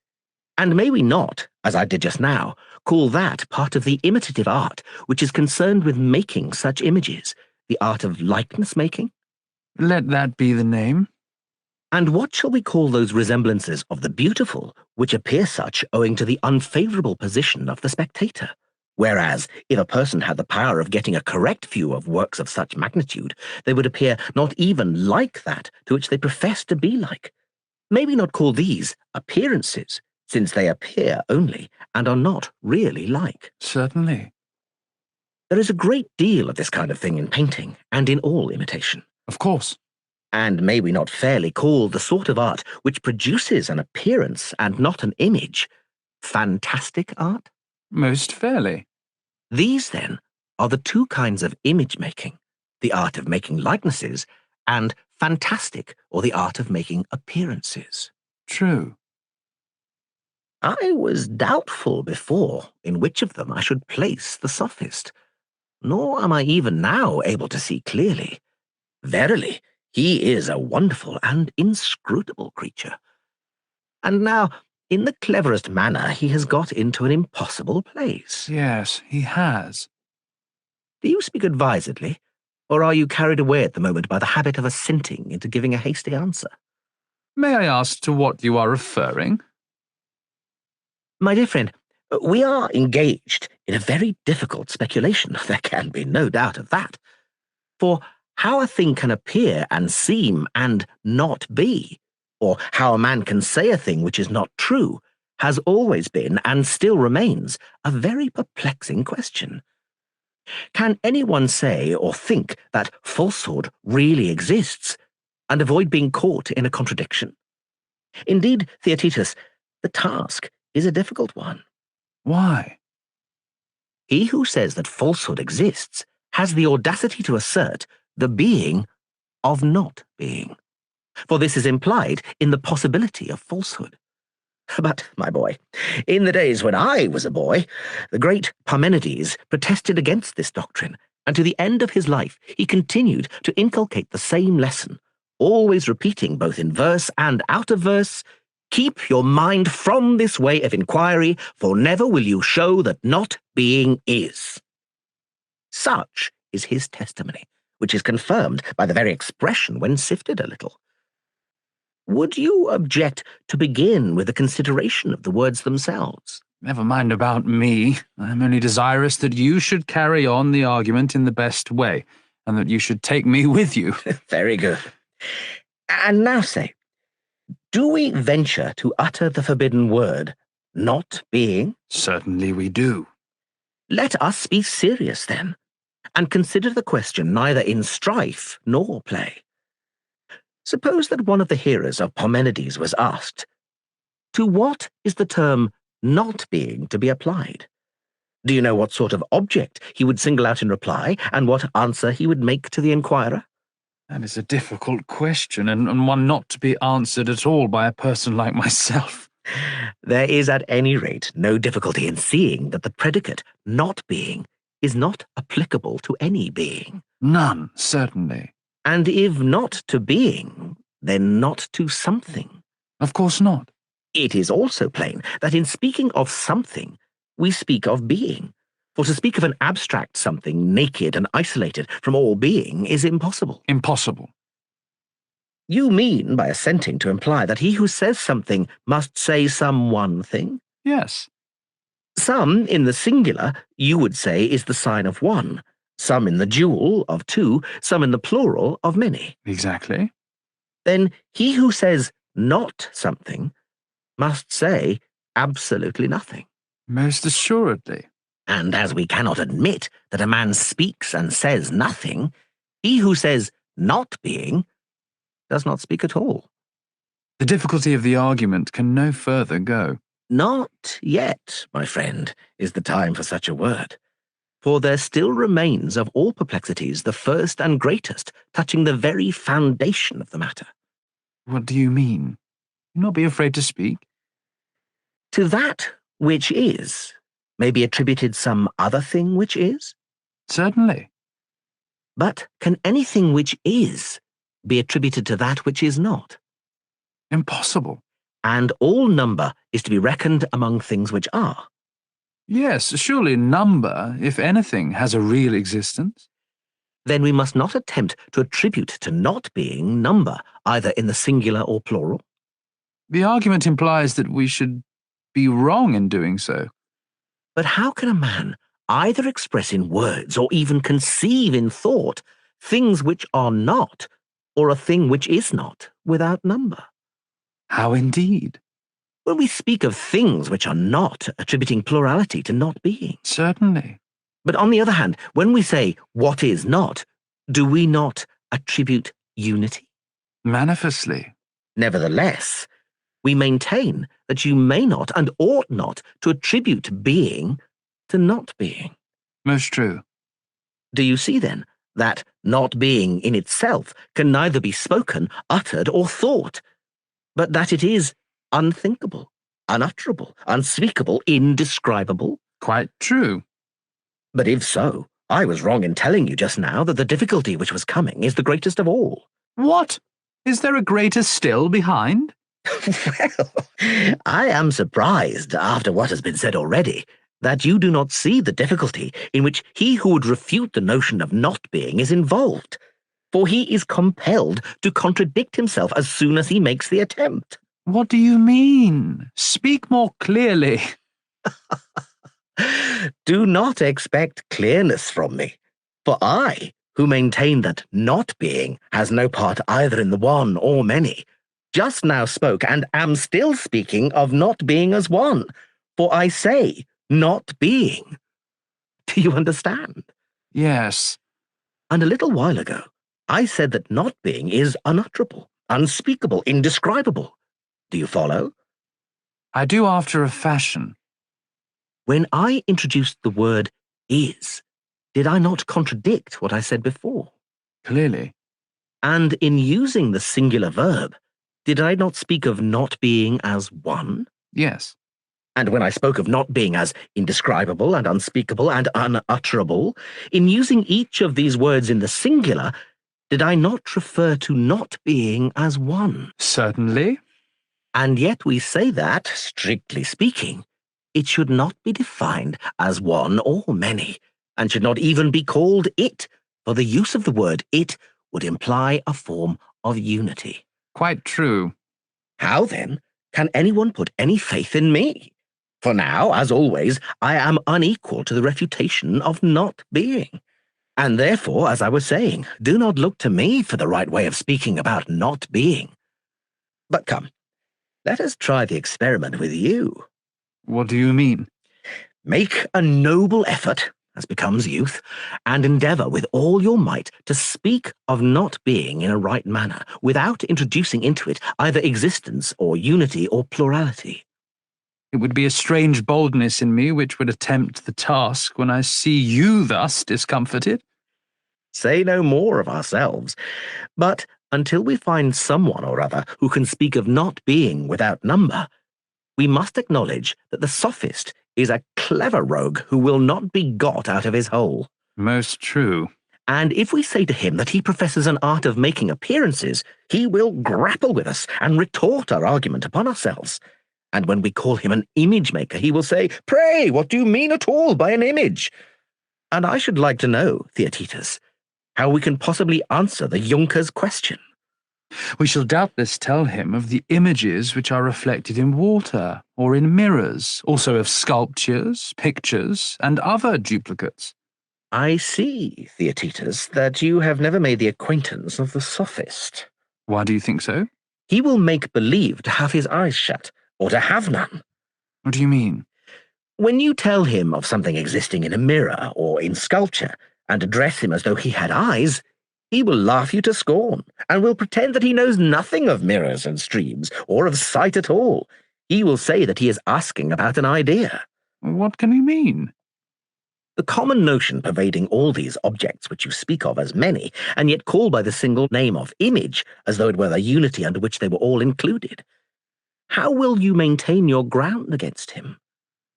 And may we not, as I did just now, call that part of the imitative art which is concerned with making such images, the art of likeness-making? Let that be the name. And what shall we call those resemblances of the beautiful which appear such owing to the unfavourable position of the spectator? Whereas, if a person had the power of getting a correct view of works of such magnitude, they would appear not even like that to which they profess to be like. May we not call these appearances, since they appear only and are not really like? Certainly. There is a great deal of this kind of thing in painting and in all imitation. Of course. And may we not fairly call the sort of art which produces an appearance and not an image fantastic art? Most fairly. These, then, are the two kinds of image-making, the art of making likenesses, and fantastic, or the art of making appearances. True. I was doubtful before in which of them I should place the sophist, nor am I even now able to see clearly. Verily, he is a wonderful and inscrutable creature. And now, in the cleverest manner, he has got into an impossible place. Yes, he has. Do you speak advisedly, or are you carried away at the moment by the habit of assenting into giving a hasty answer? May I ask to what you are referring? My dear friend, we are engaged in a very difficult speculation. There can be no doubt of that. For how a thing can appear and seem and not be, or how a man can say a thing which is not true, has always been and still remains a very perplexing question. Can anyone say or think that falsehood really exists and avoid being caught in a contradiction? Indeed, Theaetetus, the task is a difficult one. Why? He who says that falsehood exists has the audacity to assert the being of not being. For this is implied in the possibility of falsehood. But, my boy, in the days when I was a boy, the great Parmenides protested against this doctrine, and to the end of his life he continued to inculcate the same lesson, always repeating both in verse and out of verse, "Keep your mind from this way of inquiry, for never will you show that not being is." Such is his testimony, which is confirmed by the very expression when sifted a little. Would you object to begin with a consideration of the words themselves? Never mind about me. I'm only desirous that you should carry on the argument in the best way, and that you should take me with you. Very good. And now say, do we venture to utter the forbidden word, not being? Certainly we do. Let us be serious then, and consider the question neither in strife nor play. Suppose that one of the hearers of Parmenides was asked, to what is the term not being to be applied? Do you know what sort of object he would single out in reply, and what answer he would make to the inquirer? That is a difficult question, and one not to be answered at all by a person like myself. There is at any rate no difficulty in seeing that the predicate not being is not applicable to any being. None, certainly. And if not to being, then not to something. Of course not. It is also plain that in speaking of something, we speak of being. For to speak of an abstract something naked and isolated from all being is impossible. Impossible. You mean by assenting to imply that he who says something must say some one thing? Yes. Some in the singular you would say is the sign of one, some in the dual of two, some in the plural of many. Exactly. Then he who says not something must say absolutely nothing. Most assuredly. And as we cannot admit that a man speaks and says nothing, he who says not being does not speak at all. The difficulty of the argument can no further go. Not yet, my friend, is the time for such a word. For there still remains of all perplexities the first and greatest, touching the very foundation of the matter. What do you mean? Do not be afraid to speak. To that which is may be attributed some other thing which is? Certainly. But can anything which is be attributed to that which is not? Impossible. And all number is to be reckoned among things which are. Yes, surely number, if anything, has a real existence. Then we must not attempt to attribute to not being number, either in the singular or plural. The argument implies that we should be wrong in doing so. But how can a man either express in words or even conceive in thought things which are not, or a thing which is not, without number? How indeed? When we speak of things which are not, attributing plurality to not being. Certainly. But on the other hand, when we say what is not, do we not attribute unity? Manifestly. Nevertheless, we maintain that you may not and ought not to attribute being to not being. Most true. Do you see, then, that not being in itself can neither be spoken, uttered, or thought, but that it is unthinkable, unutterable, unspeakable, indescribable? Quite true. But if so, I was wrong in telling you just now that the difficulty which was coming is the greatest of all. What? Is there a greater still behind? Well, I am surprised, after what has been said already, that you do not see the difficulty in which he who would refute the notion of not being is involved, for he is compelled to contradict himself as soon as he makes the attempt. What do you mean? Speak more clearly. Do not expect clearness from me, for I, who maintain that not being has no part either in the one or many, just now spoke and am still speaking of not being as one, for I say not being. Do you understand? Yes. And a little while ago, I said that not being is unutterable, unspeakable, indescribable. Do you follow? I do after a fashion. When I introduced the word is, did I not contradict what I said before? Clearly. And in using the singular verb, did I not speak of not being as one? Yes. And when I spoke of not being as indescribable and unspeakable and unutterable, in using each of these words in the singular, did I not refer to not being as one? Certainly. And yet we say that, strictly speaking, it should not be defined as one or many, and should not even be called it, for the use of the word it would imply a form of unity. Quite true. How, then, can anyone put any faith in me? For now, as always, I am unequal to the refutation of not being. And therefore, as I was saying, do not look to me for the right way of speaking about not being. But come, let us try the experiment with you. What do you mean? Make a noble effort, as becomes youth, and endeavour with all your might to speak of not being in a right manner, without introducing into it either existence or unity or plurality. It would be a strange boldness in me which would attempt the task when I see you thus discomfited. Say no more of ourselves, but until we find someone or other who can speak of not being without number, we must acknowledge that the sophist is a clever rogue who will not be got out of his hole. Most true. And if we say to him that he professes an art of making appearances, he will grapple with us and retort our argument upon ourselves. And when we call him an image maker, he will say, "Pray, what do you mean at all by an image?" And I should like to know, Theaetetus, how we can possibly answer the Junker's question. We shall doubtless tell him of the images which are reflected in water or in mirrors, also of sculptures, pictures, and other duplicates. I see, Theaetetus, that you have never made the acquaintance of the sophist. Why do you think so? He will make believe to have his eyes shut, or to have none. What do you mean? When you tell him of something existing in a mirror or in sculpture, and address him as though he had eyes, he will laugh you to scorn, and will pretend that he knows nothing of mirrors and streams, or of sight at all. He will say that he is asking about an idea. What can he mean? The common notion pervading all these objects which you speak of as many, and yet call by the single name of image, as though it were the unity under which they were all included. How will you maintain your ground against him?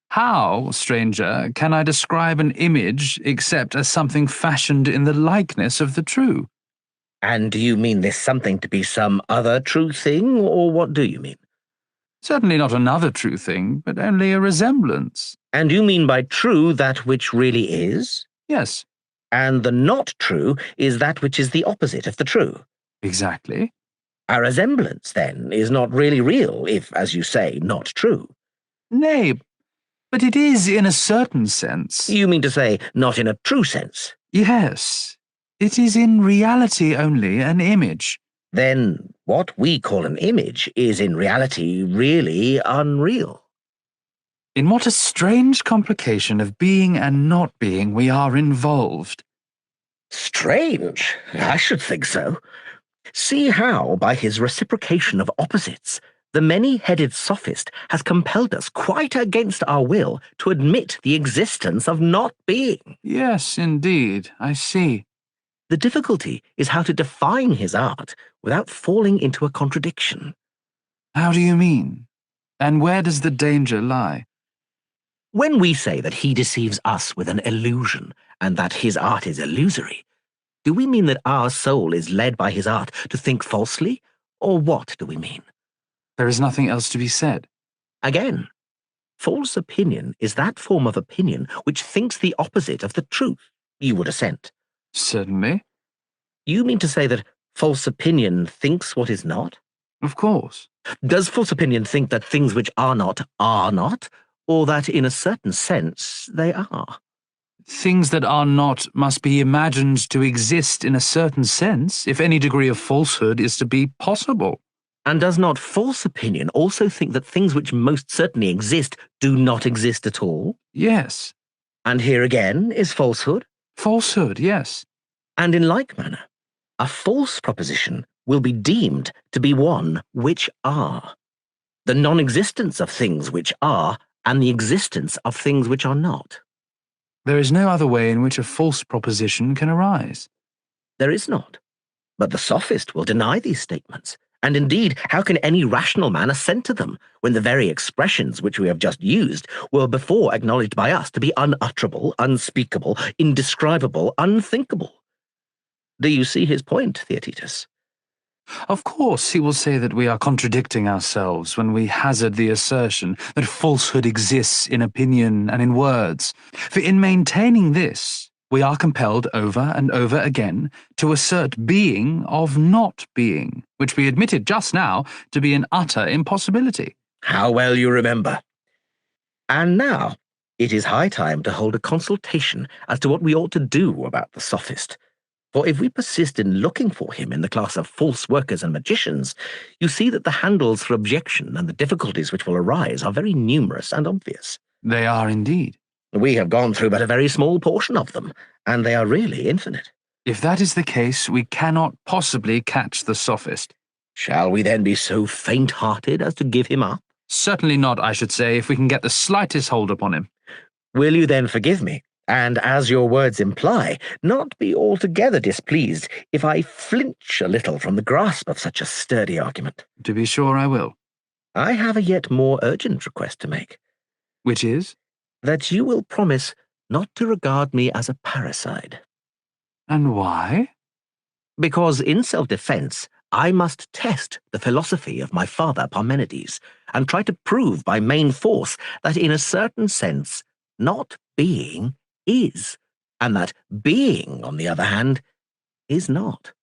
How, stranger, can I describe an image except as something fashioned in the likeness of the true? And do you mean this something to be some other true thing, or what do you mean? Certainly not another true thing, but only a resemblance. And you mean by true that which really is? Yes. And the not true is that which is the opposite of the true? Exactly. A resemblance, then, is not really real, if, as you say, not true. Nay, but it is in a certain sense. You mean to say, not in a true sense? Yes. It is in reality only an image. Then what we call an image is in reality really unreal. In what a strange complication of being and not being we are involved. Strange? I should think so. See how, by his reciprocation of opposites, the many-headed sophist has compelled us, quite against our will, to admit the existence of not being. Yes, indeed, I see. The difficulty is how to define his art without falling into a contradiction. How do you mean? And where does the danger lie? When we say that he deceives us with an illusion, and that his art is illusory, do we mean that our soul is led by his art to think falsely, or what do we mean? There is nothing else to be said. Again, false opinion is that form of opinion which thinks the opposite of the truth. You would assent. Certainly. You mean to say that false opinion thinks what is not? Of course. Does false opinion think that things which are not, or that in a certain sense they are? Things that are not must be imagined to exist in a certain sense, if any degree of falsehood is to be possible. And does not false opinion also think that things which most certainly exist do not exist at all? Yes. And here again is falsehood? Falsehood, yes. And in like manner, a false proposition will be deemed to be one which are. The non-existence of things which are, and the existence of things which are not. There is no other way in which a false proposition can arise. There is not. But the sophist will deny these statements. And indeed, how can any rational man assent to them, when the very expressions which we have just used were before acknowledged by us to be unutterable, unspeakable, indescribable, unthinkable? Do you see his point, Theaetetus? Of course, he will say that we are contradicting ourselves when we hazard the assertion that falsehood exists in opinion and in words. For in maintaining this, We are compelled over and over again to assert being of not being, which we admitted just now to be an utter impossibility. How well you remember. And now, it is high time to hold a consultation as to what we ought to do about the Sophist. For if we persist in looking for him in the class of false workers and magicians, you see that the handles for objection and the difficulties which will arise are very numerous and obvious. They are indeed. We have gone through but a very small portion of them, and they are really infinite. If that is the case, we cannot possibly catch the Sophist. Shall we then be so faint-hearted as to give him up? Certainly not, I should say, if we can get the slightest hold upon him. Will you then forgive me, and, as your words imply, not be altogether displeased if I flinch a little from the grasp of such a sturdy argument? To be sure I will. I have a yet more urgent request to make. Which is? That you will promise not to regard me as a parricide. And why? Because in self-defense, I must test the philosophy of my father Parmenides, and try to prove by main force that in a certain sense, not being is, and that being, on the other hand, is not.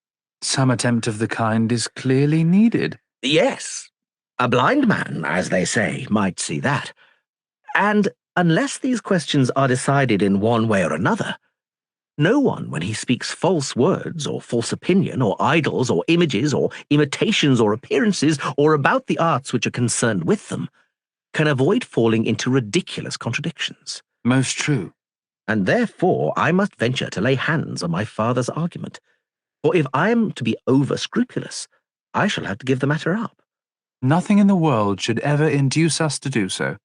Some attempt of the kind is clearly needed. Yes, a blind man, as they say, might see that. And unless these questions are decided in one way or another, no one, when he speaks false words or false opinion or idols or images or imitations or appearances or about the arts which are concerned with them, can avoid falling into ridiculous contradictions. Most true. And therefore I must venture to lay hands on my father's argument. For if I am to be over-scrupulous, I shall have to give the matter up. Nothing in the world should ever induce us to do so.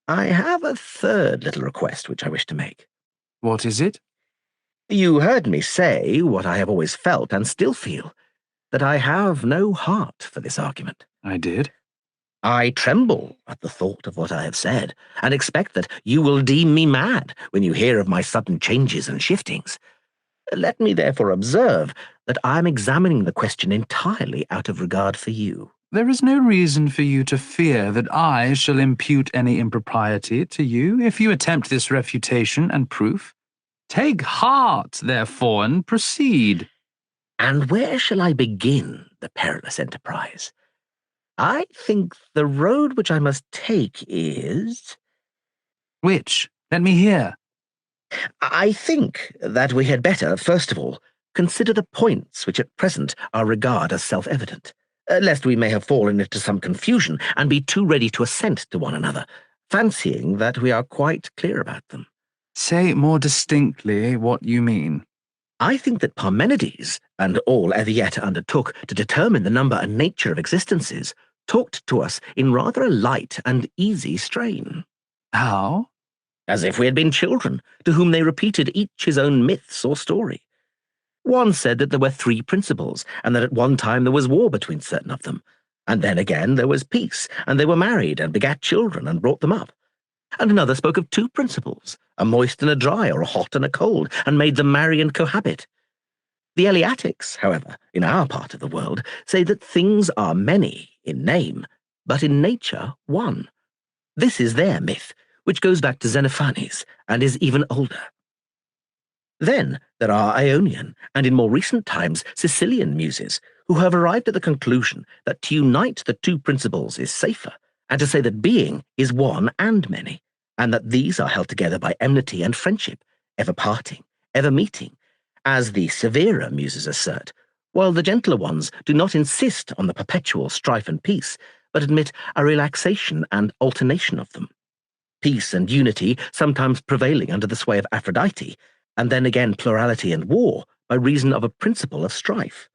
I have a third little request which I wish to make. What is it? You heard me say what I have always felt and still feel, that I have no heart for this argument. I did. I tremble at the thought of what I have said, and expect that you will deem me mad when you hear of my sudden changes and shiftings. Let me therefore observe that I am examining the question entirely out of regard for you. There is no reason for you to fear that I shall impute any impropriety to you if you attempt this refutation and proof. Take heart, therefore, and proceed. And where shall I begin the perilous enterprise? I think the road which I must take is... Which? Let me hear. I think that we had better, first of all, consider the points which at present are regarded as self-evident, lest we may have fallen into some confusion and be too ready to assent to one another, fancying that we are quite clear about them. Say more distinctly what you mean. I think that Parmenides, and all ever yet undertook to determine the number and nature of existences, talked to us in rather a light and easy strain. How? As if we had been children, to whom they repeated each his own myths or story. One said that there were 3 principles, and that at one time there was war between certain of them, and then again there was peace, and they were married and begat children and brought them up. And another spoke of 2 principles, a moist and a dry, or a hot and a cold, and made them marry and cohabit. The Eleatics, however, in our part of the world, say that things are many in name, but in nature one. This is their myth, which goes back to Xenophanes, and is even older. Then there are Ionian, and in more recent times Sicilian muses, who have arrived at the conclusion that to unite the 2 principles is safer, and to say that being is one and many, and that these are held together by enmity and friendship, ever parting, ever meeting, as the severer muses assert, while the gentler ones do not insist on the perpetual strife and peace, but admit a relaxation and alternation of them. Peace and unity sometimes prevailing under the sway of Aphrodite, and then again plurality and war by reason of a principle of strife.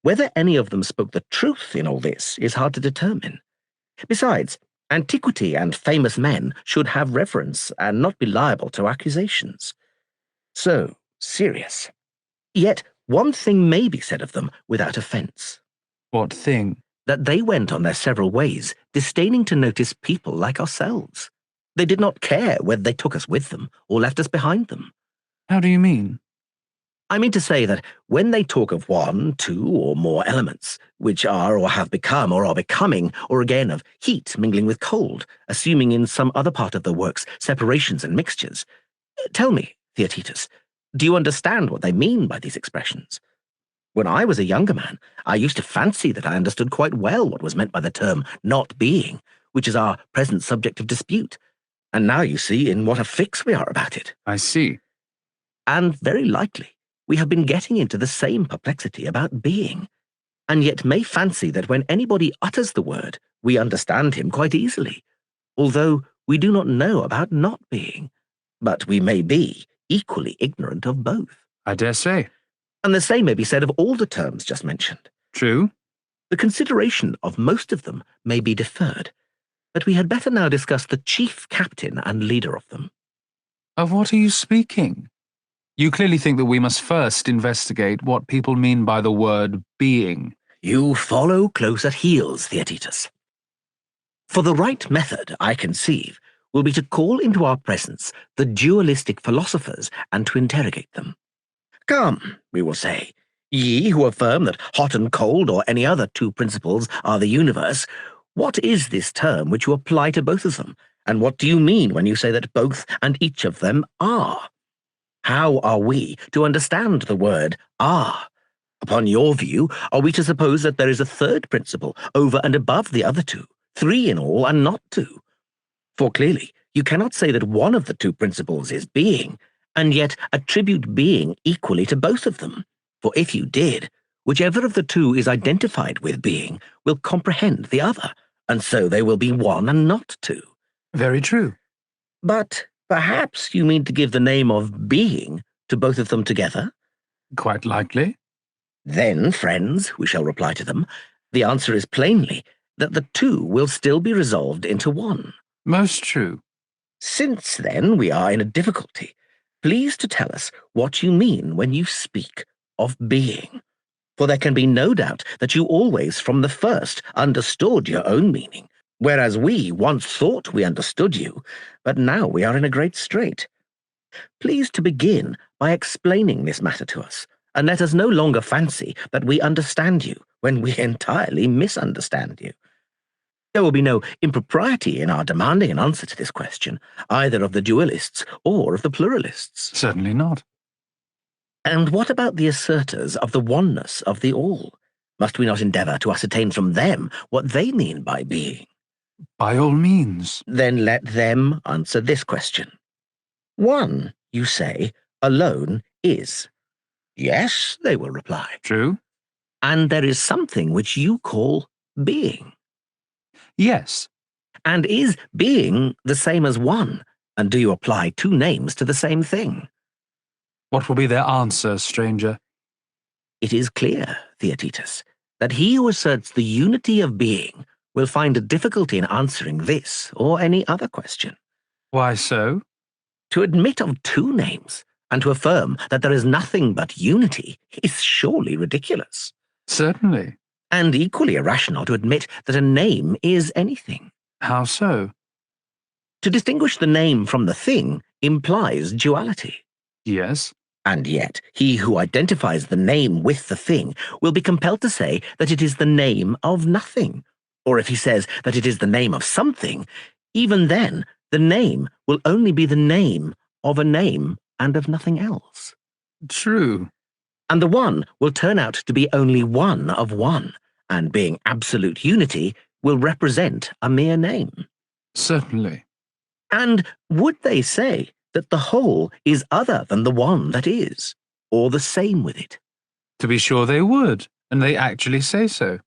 Whether any of them spoke the truth in all this is hard to determine. Besides, antiquity and famous men should have reverence and not be liable to accusations. So serious. Yet one thing may be said of them without offence. What thing? That they went on their several ways, disdaining to notice people like ourselves. They did not care whether they took us with them or left us behind them. How do you mean? I mean to say that when they talk of 1, 2, or more elements, which are or have become or are becoming, or again of heat mingling with cold, assuming in some other part of their works separations and mixtures, tell me, Theaetetus. Do you understand what they mean by these expressions? When I was a younger man, I used to fancy that I understood quite well what was meant by the term not being, which is our present subject of dispute. And now you see in what a fix we are about it. I see. And very likely, we have been getting into the same perplexity about being, and yet may fancy that when anybody utters the word, we understand him quite easily, although we do not know about not being, but we may be equally ignorant of both. I dare say. And the same may be said of all the terms just mentioned. True. The consideration of most of them may be deferred, but we had better now discuss the chief captain and leader of them. Of what are you speaking? You clearly think that we must first investigate what people mean by the word being. You follow close at heels, Theaetetus. For the right method, I conceive, will be to call into our presence the dualistic philosophers and to interrogate them. Come, we will say, ye who affirm that hot and cold or any other two principles are the universe, what is this term which you apply to both of them, and what do you mean when you say that both and each of them are? How are we to understand the word are? Upon your view, are we to suppose that there is a third principle over and above the other two, three in all and not two? For clearly, you cannot say that one of the two principles is being, and yet attribute being equally to both of them. For if you did, whichever of the two is identified with being will comprehend the other, and so they will be one and not two. Very true. But perhaps you mean to give the name of being to both of them together? Quite likely. Then, friends, we shall reply to them, the answer is plainly that the two will still be resolved into one. Most true. Since, then, we are in a difficulty, please to tell us what you mean when you speak of being. For there can be no doubt that you always from the first understood your own meaning, whereas we once thought we understood you, but now we are in a great strait. Please to begin by explaining this matter to us, and let us no longer fancy that we understand you when we entirely misunderstand you. There will be no impropriety in our demanding an answer to this question, either of the dualists or of the pluralists. Certainly not. And what about the assertors of the oneness of the all? Must we not endeavour to ascertain from them what they mean by being? By all means. Then let them answer this question. One, you say, alone is. Yes, they will reply. True. And there is something which you call being. Yes. And is being the same as one? And do you apply two names to the same thing? What will be their answer, stranger? It is clear, Theaetetus, that he who asserts the unity of being will find a difficulty in answering this or any other question. Why so? To admit of two names and to affirm that there is nothing but unity is surely ridiculous. Certainly. And equally irrational to admit that a name is anything. How so? To distinguish the name from the thing implies duality. Yes. And yet, he who identifies the name with the thing will be compelled to say that it is the name of nothing. Or if he says that it is the name of something, even then, the name will only be the name of a name and of nothing else. True. And the one will turn out to be only one of one, and being absolute unity will represent a mere name. Certainly. And would they say that the whole is other than the one that is, or the same with it? To be sure they would, and they actually say so.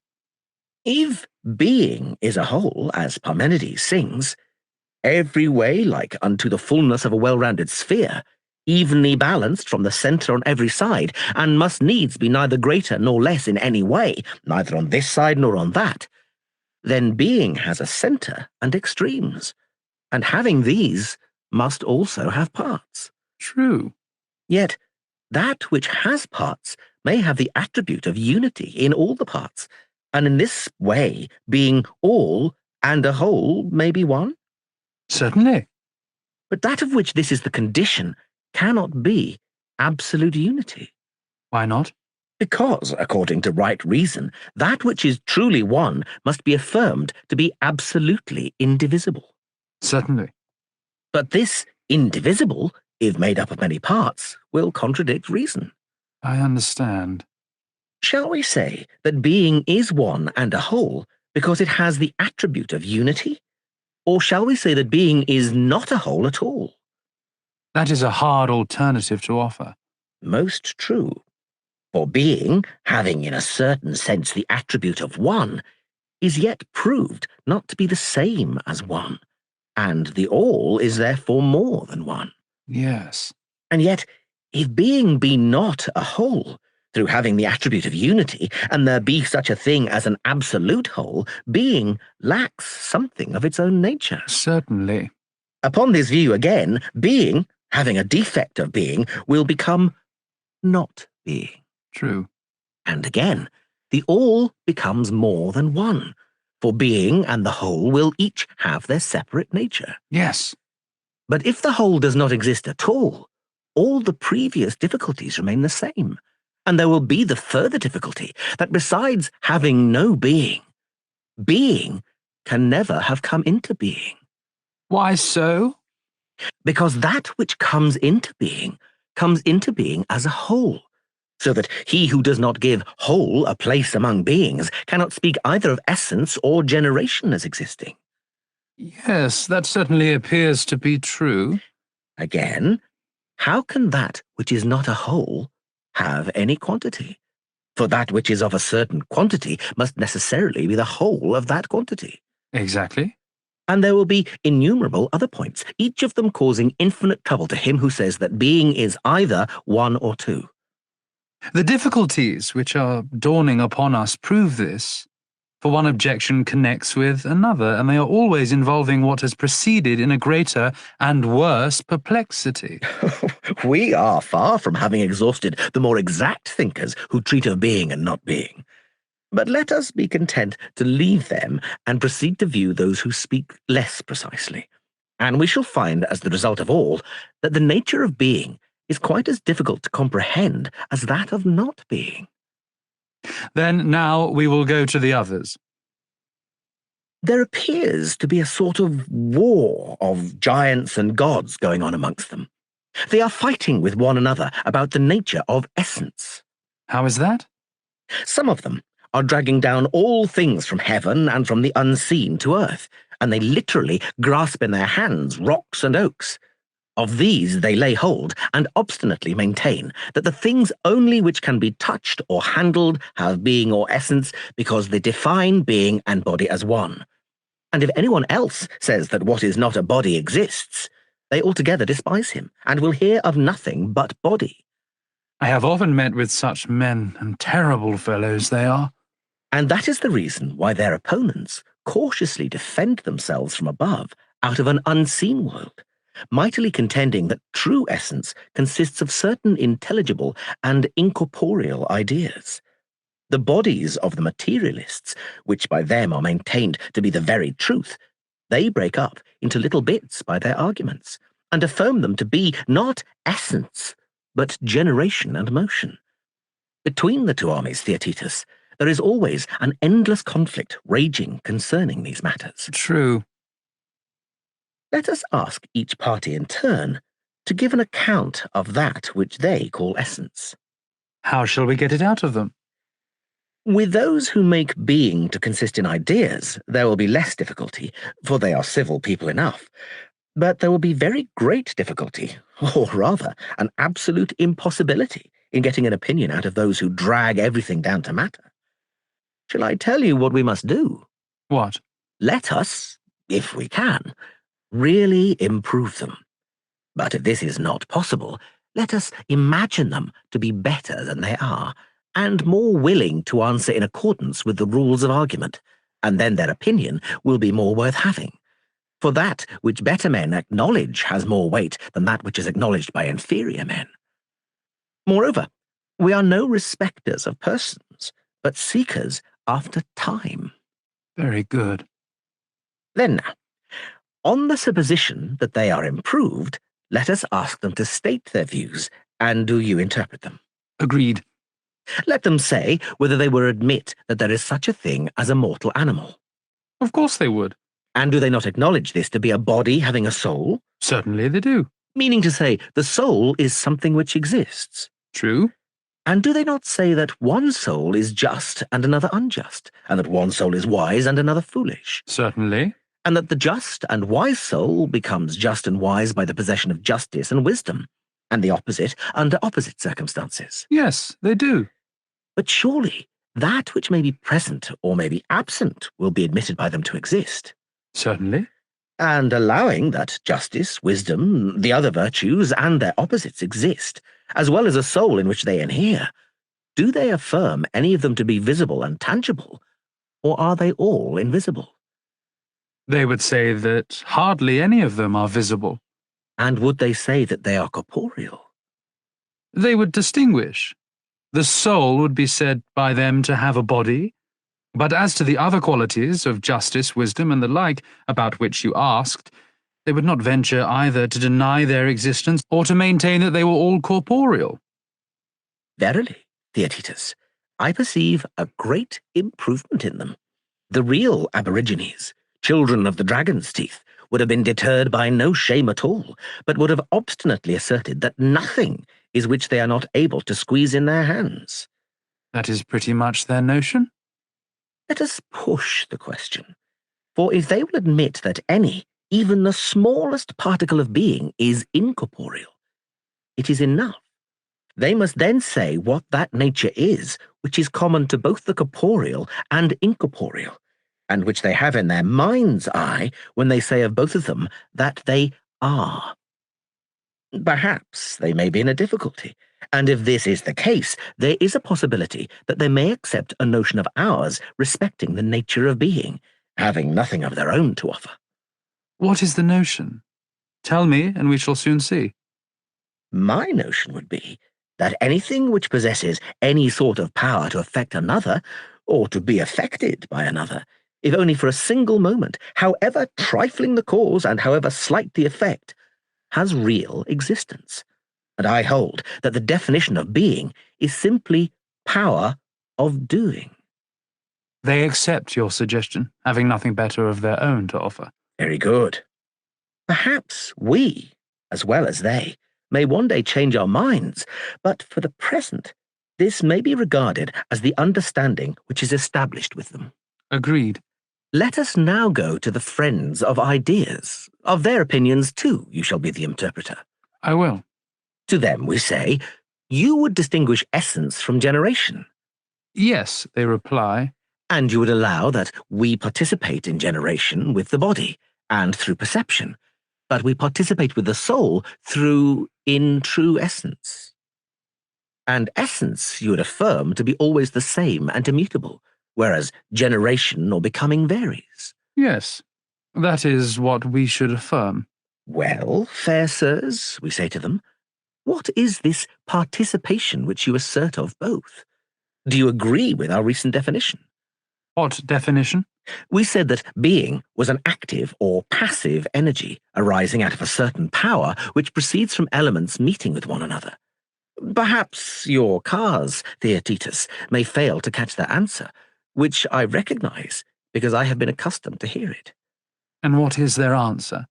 If being is a whole, as Parmenides sings, every way like unto the fullness of a well-rounded sphere, evenly balanced from the centre on every side, and must needs be neither greater nor less in any way, neither on this side nor on that, then being has a centre and extremes, and having these must also have parts. True. Yet that which has parts may have the attribute of unity in all the parts, and in this way being all and a whole may be one. Certainly. But that of which this is the condition cannot be absolute unity. Why not? Because, according to right reason, that which is truly one must be affirmed to be absolutely indivisible. Certainly. But this indivisible if made up of many parts, will contradict reason. I understand. Shall we say that being is one and a whole because it has the attribute of unity? Or shall we say that being is not a whole at all? That is a hard alternative to offer. Most true. For being, having in a certain sense the attribute of one, is yet proved not to be the same as one, and the all is therefore more than one. Yes. And yet, if being be not a whole, through having the attribute of unity, and there be such a thing as an absolute whole, being lacks something of its own nature. Certainly. Upon this view again, being, having a defect of being, will become not being. True. And again, the all becomes more than one, for being and the whole will each have their separate nature. Yes. But if the whole does not exist at all the previous difficulties remain the same, and there will be the further difficulty that besides having no being, being can never have come into being. Why so? Because that which comes into being as a whole, so that he who does not give whole a place among beings cannot speak either of essence or generation as existing. Yes, that certainly appears to be true. Again, how can that which is not a whole have any quantity? For that which is of a certain quantity must necessarily be the whole of that quantity. Exactly. And there will be innumerable other points, each of them causing infinite trouble to him who says that being is either one or two. The difficulties which are dawning upon us prove this. For one objection connects with another, and they are always involving what has preceded in a greater and worse perplexity. We are far from having exhausted the more exact thinkers who treat of being and not being. But let us be content to leave them and proceed to view those who speak less precisely. And we shall find, as the result of all, that the nature of being is quite as difficult to comprehend as that of not being. Then now we will go to the others. There appears to be a sort of war of giants and gods going on amongst them. They are fighting with one another about the nature of essence. How is that? Some of them are dragging down all things from heaven and from the unseen to earth, and they literally grasp in their hands rocks and oaks. Of these they lay hold and obstinately maintain that the things only which can be touched or handled have being or essence because they define being and body as one. And if anyone else says that what is not a body exists, they altogether despise him and will hear of nothing but body. I have often met with such men, and terrible fellows they are. And that is the reason why their opponents cautiously defend themselves from above out of an unseen world, mightily contending that true essence consists of certain intelligible and incorporeal ideas. The bodies of the materialists, which by them are maintained to be the very truth, they break up into little bits by their arguments, and affirm them to be not essence, but generation and motion. Between the two armies, Theaetetus, there is always an endless conflict raging concerning these matters. True. Let us ask each party in turn to give an account of that which they call essence. How shall we get it out of them? With those who make being to consist in ideas, there will be less difficulty, for they are civil people enough. But there will be very great difficulty, or rather, an absolute impossibility, in getting an opinion out of those who drag everything down to matter. Shall I tell you what we must do? What? Let us, if we can, really improve them. But if this is not possible, let us imagine them to be better than they are, and more willing to answer in accordance with the rules of argument, and then their opinion will be more worth having. For that which better men acknowledge has more weight than that which is acknowledged by inferior men. Moreover, we are no respecters of persons, but seekers after time. Very good. Then now, on the supposition that they are improved, let us ask them to state their views, and do you interpret them. Agreed. Let them say whether they will admit that there is such a thing as a mortal animal. Of course they would. And do they not acknowledge this to be a body having a soul? Certainly they do. meaning to say the soul is something which exists. True. And do they not say that one soul is just and another unjust, and that one soul is wise and another foolish? Certainly. And that the just and wise soul becomes just and wise by the possession of justice and wisdom, and the opposite under opposite circumstances? Yes, they do. But surely that which may be present or may be absent will be admitted by them to exist. Certainly. And allowing that justice, wisdom, the other virtues, and their opposites exist, as well as a soul in which they inhere, do they affirm any of them to be visible and tangible, or are they all invisible? They would say that hardly any of them are visible. And would they say that they are corporeal? They would distinguish. The soul would be said by them to have a body, but as to the other qualities of justice, wisdom, and the like, about which you asked, they would not venture either to deny their existence or to maintain that they were all corporeal. Verily, Theaetetus, I perceive a great improvement in them. The real aborigines, children of the dragon's teeth, would have been deterred by no shame at all, but would have obstinately asserted that nothing is which they are not able to squeeze in their hands. That is pretty much their notion. Let us push the question. For if they will admit that any, even the smallest particle of being is incorporeal, it is enough. They must then say what that nature is, which is common to both the corporeal and incorporeal, and which they have in their mind's eye when they say of both of them that they are. Perhaps they may be in a difficulty, and if this is the case, there is a possibility that they may accept a notion of ours respecting the nature of being, having nothing of their own to offer. What is the notion? Tell me, and we shall soon see. My notion would be that anything which possesses any sort of power to affect another, or to be affected by another, if only for a single moment, however trifling the cause and however slight the effect, has real existence. And I hold that the definition of being is simply power of doing. They accept your suggestion, having nothing better of their own to offer. Very good. Perhaps we, as well as they, may one day change our minds, but for the present, this may be regarded as the understanding which is established with them. Agreed. Let us now go to the friends of ideas. Of their opinions, too, you shall be the interpreter. I will. To them we say, you would distinguish essence from generation. Yes, they reply. And you would allow that we participate in generation with the body, and through perception, but we participate with the soul through in true essence. And essence you would affirm to be always the same and immutable, whereas generation or becoming varies. Yes, that is what we should affirm. Well, fair sirs, we say to them, what is this participation which you assert of both? Do you agree with our recent definition? What definition? We said that being was an active or passive energy arising out of a certain power which proceeds from elements meeting with one another. Perhaps your cars, Theaetetus, may fail to catch that answer, which I recognize because I have been accustomed to hear it. And what is their answer?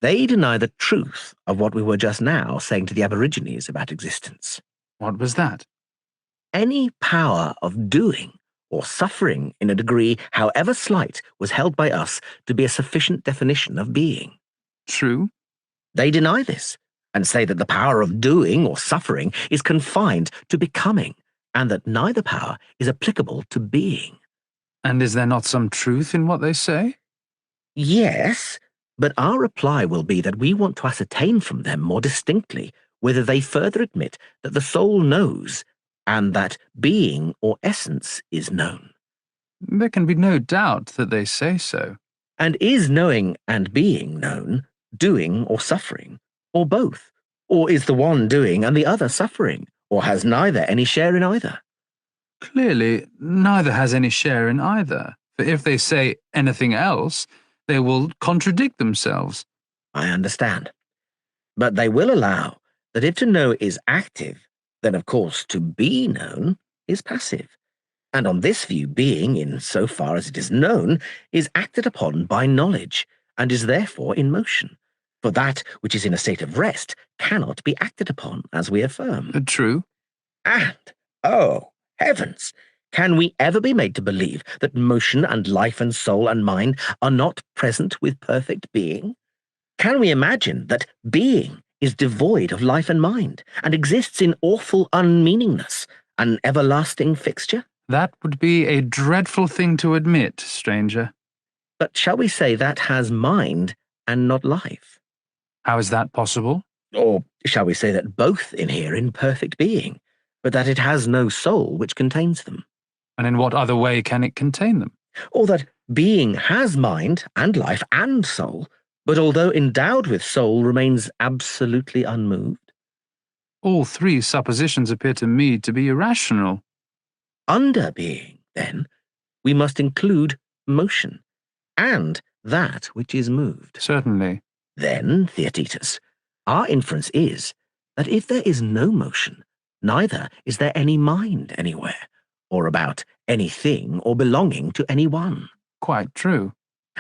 They deny the truth of what we were just now saying to the Aborigines about existence. What was that? Any power of doing or suffering in a degree, however slight, was held by us to be a sufficient definition of being. True. They deny this, and say that the power of doing or suffering is confined to becoming, and that neither power is applicable to being. And is there not some truth in what they say? Yes, but our reply will be that we want to ascertain from them more distinctly whether they further admit that the soul knows, and that being or essence is known. There can be no doubt that they say so. And is knowing and being known, doing or suffering, or both? Or is the one doing and the other suffering, or has neither any share in either? Clearly, neither has any share in either, for if they say anything else, they will contradict themselves. I understand. But they will allow that if to know is active, then of course to be known is passive. And on this view, being, in so far as it is known, is acted upon by knowledge, and is therefore in motion. For that which is in a state of rest cannot be acted upon, as we affirm. True. And, oh, heavens, can we ever be made to believe that motion and life and soul and mind are not present with perfect being? Can we imagine that being is devoid of life and mind, and exists in awful unmeaningness, an everlasting fixture? That would be a dreadful thing to admit, stranger. But shall we say that has mind and not life? How is that possible? Or shall we say that both inhere in perfect being, but that it has no soul which contains them? And in what other way can it contain them? Or that being has mind and life and soul, but although endowed with soul remains absolutely unmoved? All three suppositions appear to me to be irrational. Under being, then, we must include motion, and that which is moved. Certainly. Then, Theaetetus, our inference is that if there is no motion, neither is there any mind anywhere, or about anything or belonging to any one. Quite true.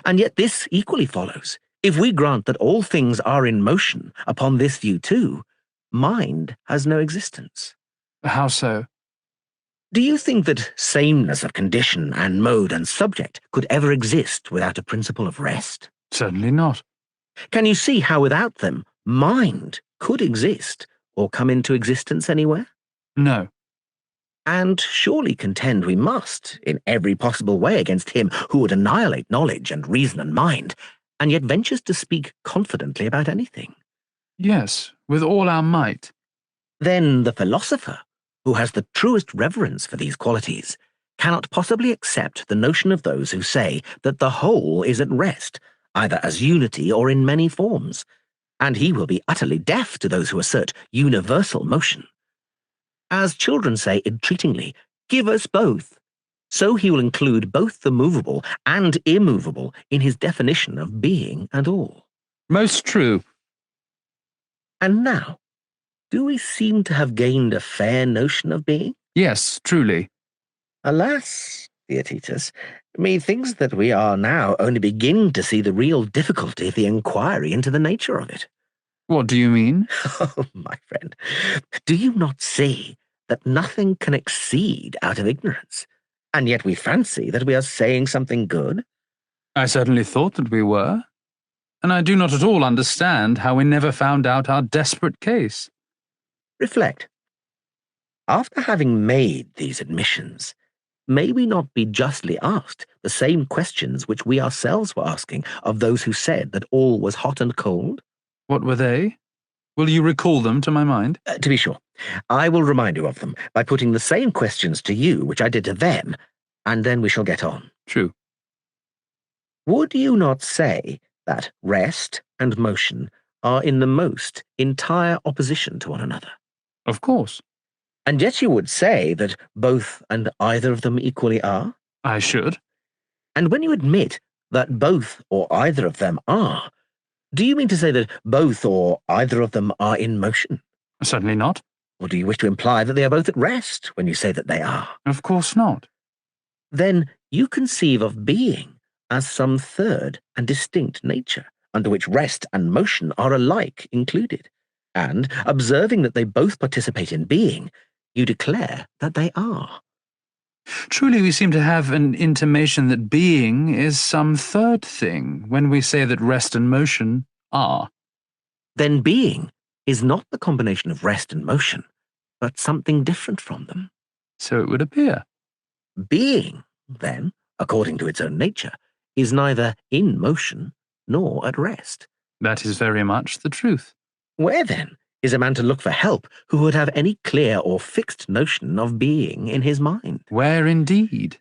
And yet this equally follows. If we grant that all things are in motion upon this view too, mind has no existence. How so? Do you think that sameness of condition and mode and subject could ever exist without a principle of rest? Certainly not. Can you see how without them, mind could exist or come into existence anywhere? No. And surely contend we must, in every possible way, against him who would annihilate knowledge and reason and mind, and yet ventures to speak confidently about anything. Yes, with all our might. Then the philosopher, who has the truest reverence for these qualities, cannot possibly accept the notion of those who say that the whole is at rest, either as unity or in many forms, and he will be utterly deaf to those who assert universal motion. As children say entreatingly, "Give us both," so he will include both the movable and immovable in his definition of being and all. Most true. And now, do we seem to have gained a fair notion of being? Yes, truly. Alas, Theaetetus, methinks that we are now only beginning to see the real difficulty of the inquiry into the nature of it. What do you mean? Oh, my friend, do you not see that nothing can exceed out of ignorance, and yet we fancy that we are saying something good? I certainly thought that we were, and I do not at all understand how we never found out our desperate case. Reflect. After having made these admissions, may we not be justly asked the same questions which we ourselves were asking of those who said that all was hot and cold? What were they? Will you recall them to my mind? To be sure, I will remind you of them by putting the same questions to you which I did to them, and then we shall get on. True. Would you not say that rest and motion are in the most entire opposition to one another? Of course. And yet you would say that both and either of them equally are? I should. And when you admit that both or either of them are, do you mean to say that both or either of them are in motion? Certainly not. Or do you wish to imply that they are both at rest when you say that they are? Of course not. Then you conceive of being as some third and distinct nature, under which rest and motion are alike included. And, observing that they both participate in being, you declare that they are. Truly, we seem to have an intimation that being is some third thing when we say that rest and motion are. Then being is not the combination of rest and motion, but something different from them. So it would appear. Being, then, according to its own nature, is neither in motion nor at rest. That is very much the truth. Where, then, is a man to look for help who would have any clear or fixed notion of being in his mind? Where indeed?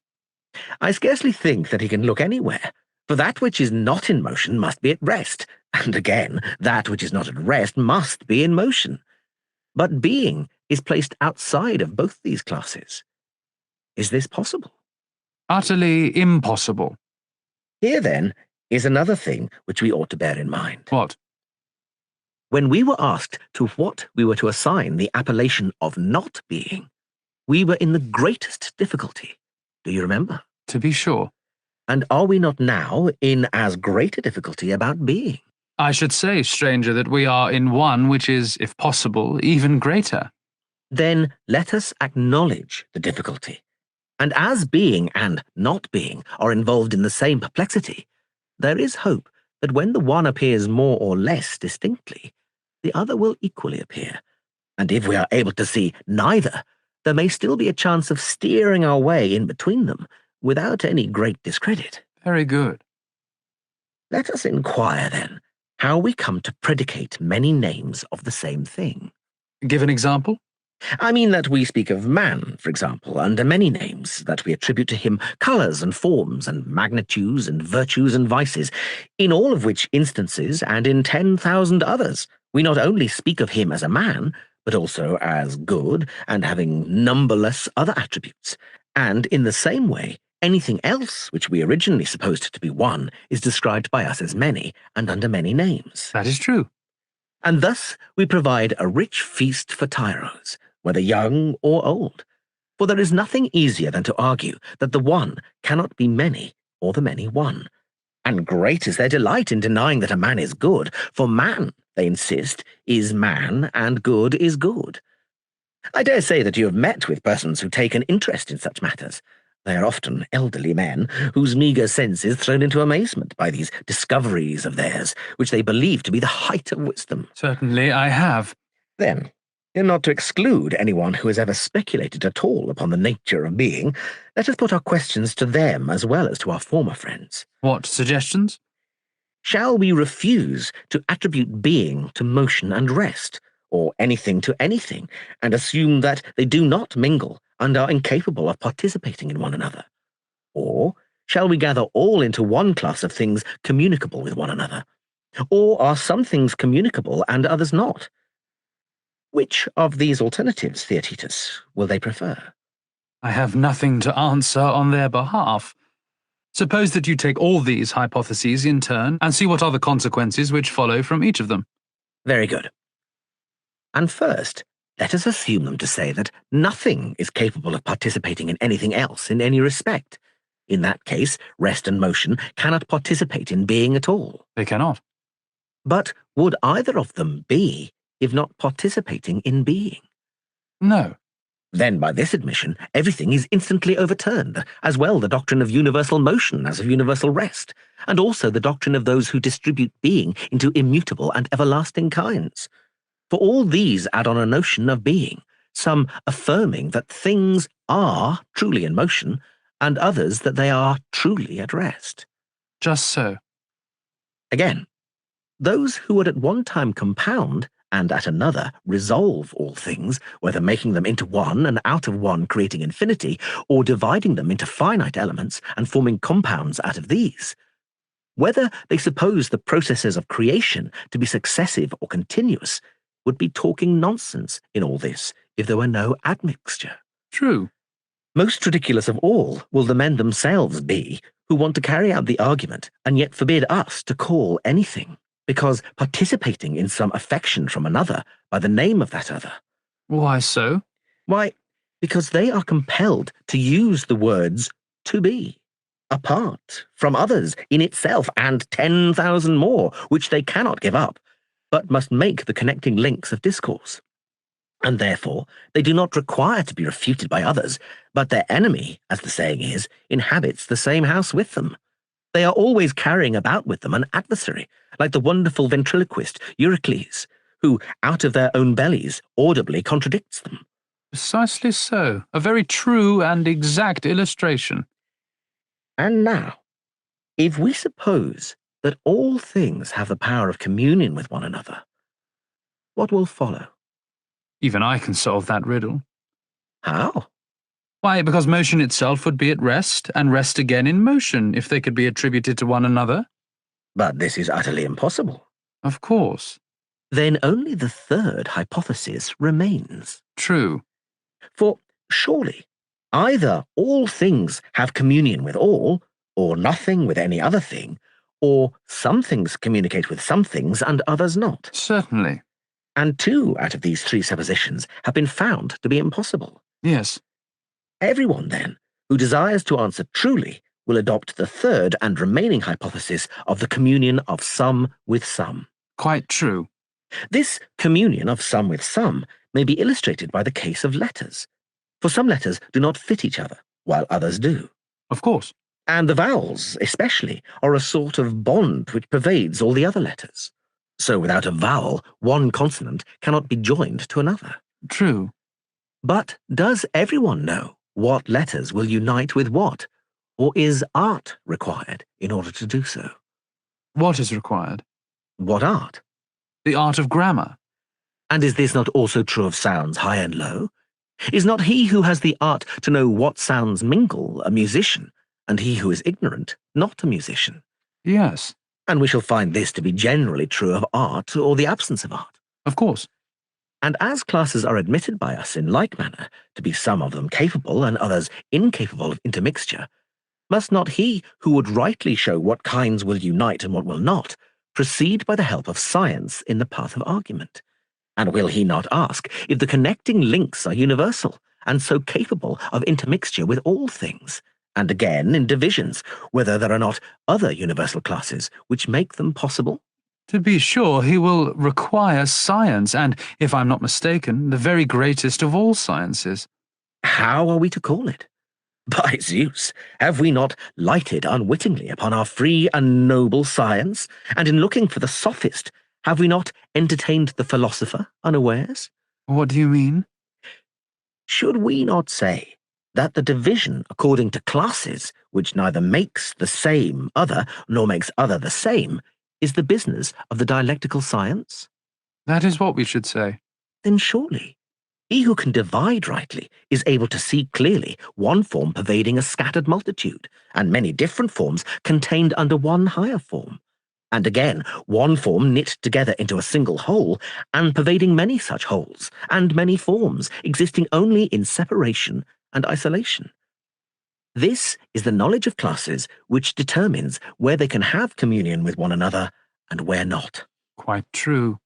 I scarcely think that he can look anywhere, for that which is not in motion must be at rest, and again, that which is not at rest must be in motion. But being is placed outside of both these classes. Is this possible? Utterly impossible. Here, then, is another thing which we ought to bear in mind. What? When we were asked to what we were to assign the appellation of not being, we were in the greatest difficulty. Do you remember? To be sure. And are we not now in as great a difficulty about being? I should say, stranger, that we are in one which is, if possible, even greater. Then let us acknowledge the difficulty. And as being and not being are involved in the same perplexity, there is hope that when the one appears more or less distinctly, the other will equally appear. And if we are able to see neither, there may still be a chance of steering our way in between them without any great discredit. Very good. Let us inquire, then, how we come to predicate many names of the same thing. Give an example? I mean that we speak of man, for example, under many names, that we attribute to him colours and forms and magnitudes and virtues and vices, in all of which instances and in 10,000 others, we not only speak of him as a man, but also as good and having numberless other attributes. And in the same way, anything else which we originally supposed to be one is described by us as many and under many names. That is true. And thus we provide a rich feast for tyros, whether young or old. For there is nothing easier than to argue that the one cannot be many or the many one. And great is their delight in denying that a man is good, for man, they insist, is man and good is good. I dare say that you have met with persons who take an interest in such matters. They are often elderly men, whose meagre sense is thrown into amazement by these discoveries of theirs, which they believe to be the height of wisdom. Certainly I have. Then, not to exclude anyone who has ever speculated at all upon the nature of being, let us put our questions to them as well as to our former friends. What suggestions? Shall we refuse to attribute being to motion and rest, or anything to anything, and assume that they do not mingle and are incapable of participating in one another? Or shall we gather all into one class of things communicable with one another? Or are some things communicable and others not? Which of these alternatives, Theaetetus, will they prefer? I have nothing to answer on their behalf. Suppose that you take all these hypotheses in turn and see what are the consequences which follow from each of them. Very good. And first, let us assume them to say that nothing is capable of participating in anything else in any respect. In that case, rest and motion cannot participate in being at all. They cannot. But would either of them be, if not participating in being? No. Then by this admission, everything is instantly overturned, as well the doctrine of universal motion as of universal rest, and also the doctrine of those who distribute being into immutable and everlasting kinds. For all these add on a notion of being, some affirming that things are truly in motion, and others that they are truly at rest. Just so. Again, those who would at one time compound and at another resolve all things, whether making them into one and out of one creating infinity, or dividing them into finite elements and forming compounds out of these, whether they suppose the processes of creation to be successive or continuous, would be talking nonsense in all this if there were no admixture. True. Most ridiculous of all will the men themselves be who want to carry out the argument and yet forbid us to call anything, because participating in some affection from another by the name of that other. Why so? Why, because they are compelled to use the words to be, apart from others in itself and 10,000 more, which they cannot give up, but must make the connecting links of discourse. And therefore they do not require to be refuted by others, but their enemy, as the saying is, inhabits the same house with them. They are always carrying about with them an adversary, like the wonderful ventriloquist Eurycles, who, out of their own bellies, audibly contradicts them. Precisely so. A very true and exact illustration. And now, if we suppose that all things have the power of communion with one another, what will follow? Even I can solve that riddle. How? Why, because motion itself would be at rest, and rest again in motion, if they could be attributed to one another. But this is utterly impossible. Of course. Then only the third hypothesis remains. True. For surely, either all things have communion with all, or nothing with any other thing, or some things communicate with some things and others not. Certainly. And 2 out of these 3 suppositions have been found to be impossible. Yes. Everyone, then, who desires to answer truly will adopt the third and remaining hypothesis of the communion of some with some. Quite true. This communion of some with some may be illustrated by the case of letters, for some letters do not fit each other, while others do. Of course. And the vowels, especially, are a sort of bond which pervades all the other letters. So without a vowel, one consonant cannot be joined to another. True. But does everyone know what letters will unite with what? Or is art required in order to do so? What is required? What art? The art of grammar. And is this not also true of sounds high and low? Is not he who has the art to know what sounds mingle a musician, and he who is ignorant not a musician? Yes. And we shall find this to be generally true of art or the absence of art. Of course. And as classes are admitted by us in like manner to be some of them capable and others incapable of intermixture, must not he who would rightly show what kinds will unite and what will not proceed by the help of science in the path of argument? And will he not ask if the connecting links are universal and so capable of intermixture with all things? And again, in divisions, whether there are not other universal classes which make them possible? To be sure, he will require science, and, if I'm not mistaken, the very greatest of all sciences. How are we to call it? By Zeus, have we not lighted unwittingly upon our free and noble science? And in looking for the Sophist, have we not entertained the philosopher unawares? What do you mean? Should we not say that the division according to classes, which neither makes the same other nor makes other the same, is the business of the dialectical science? That is what we should say. Then surely he who can divide rightly is able to see clearly one form pervading a scattered multitude, and many different forms contained under one higher form, and again one form knit together into a single whole, and pervading many such wholes, and many forms existing only in separation and isolation. This is the knowledge of classes which determines where they can have communion with one another and where not. Quite true.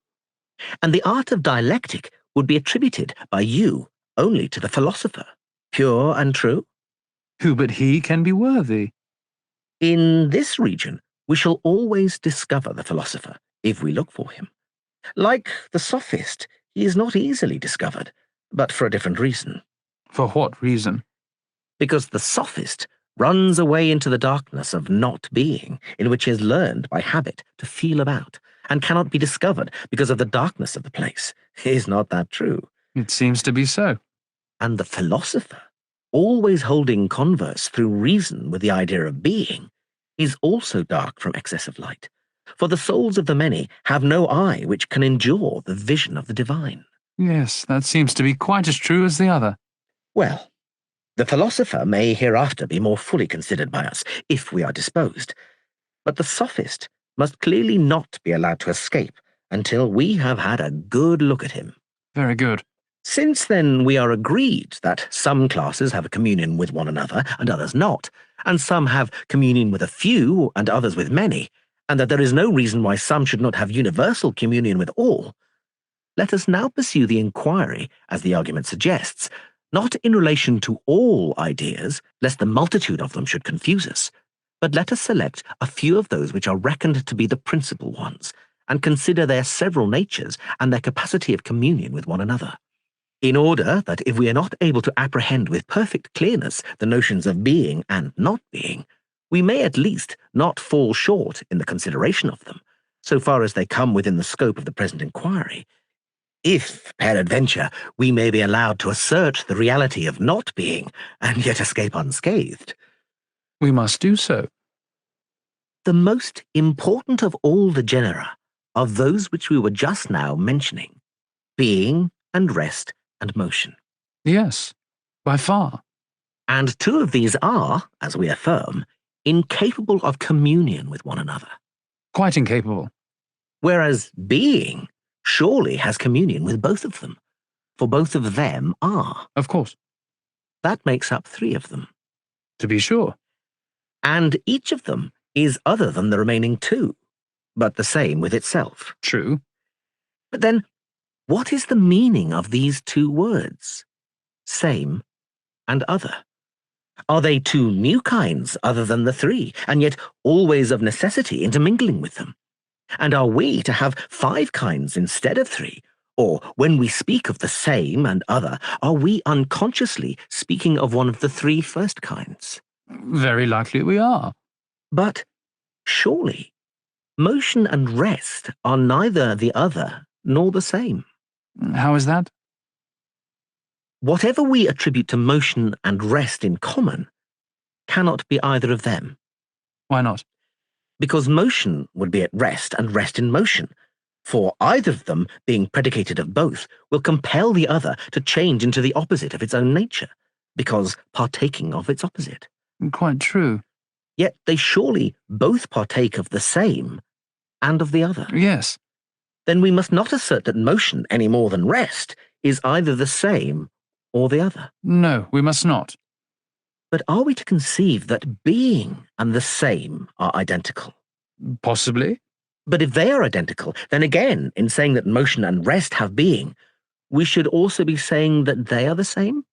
And the art of dialectic would be attributed by you only to the philosopher, pure and true? Who but he can be worthy? In this region, we shall always discover the philosopher, if we look for him. Like the Sophist, he is not easily discovered, but for a different reason. For what reason? Because the Sophist runs away into the darkness of not being, in which he has learned by habit to feel about, and cannot be discovered because of the darkness of the place. Is not that true? It seems to be so. And the philosopher, always holding converse through reason with the idea of being, is also dark from excess of light. For the souls of the many have no eye which can endure the vision of the divine. Yes, that seems to be quite as true as the other. Well, the philosopher may hereafter be more fully considered by us, if we are disposed. But the Sophist must clearly not be allowed to escape until we have had a good look at him. Very good. Since then we are agreed that some classes have a communion with one another and others not, and some have communion with a few and others with many, and that there is no reason why some should not have universal communion with all, let us now pursue the inquiry, as the argument suggests, not in relation to all ideas, lest the multitude of them should confuse us, but let us select a few of those which are reckoned to be the principal ones, and consider their several natures and their capacity of communion with one another, in order that if we are not able to apprehend with perfect clearness the notions of being and not being, we may at least not fall short in the consideration of them, so far as they come within the scope of the present inquiry, if, peradventure, we may be allowed to assert the reality of not being, and yet escape unscathed. We must do so. The most important of all the genera are those which we were just now mentioning, being and rest and motion. Yes, by far. And two of these are, as we affirm, incapable of communion with one another. Quite incapable. Whereas being surely has communion with both of them, for both of them are. Of course. That makes up three of them. To be sure. And each of them is other than the remaining two, but the same with itself. True. But then, what is the meaning of these two words, same and other? Are they two new kinds other than the three, and yet always of necessity intermingling with them? And are we to have 5 kinds instead of 3? Or, when we speak of the same and other, are we unconsciously speaking of one of the 3 first kinds? Very likely we are. But, surely, motion and rest are neither the other nor the same. How is that? Whatever we attribute to motion and rest in common cannot be either of them. Why not? Because motion would be at rest and rest in motion, for either of them, being predicated of both, will compel the other to change into the opposite of its own nature, because partaking of its opposite. Quite true. Yet they surely both partake of the same and of the other. Yes. Then we must not assert that motion, any more than rest, is either the same or the other. No, we must not. But are we to conceive that being and the same are identical? Possibly. But if they are identical, then again, in saying that motion and rest have being, we should also be saying that they are the same?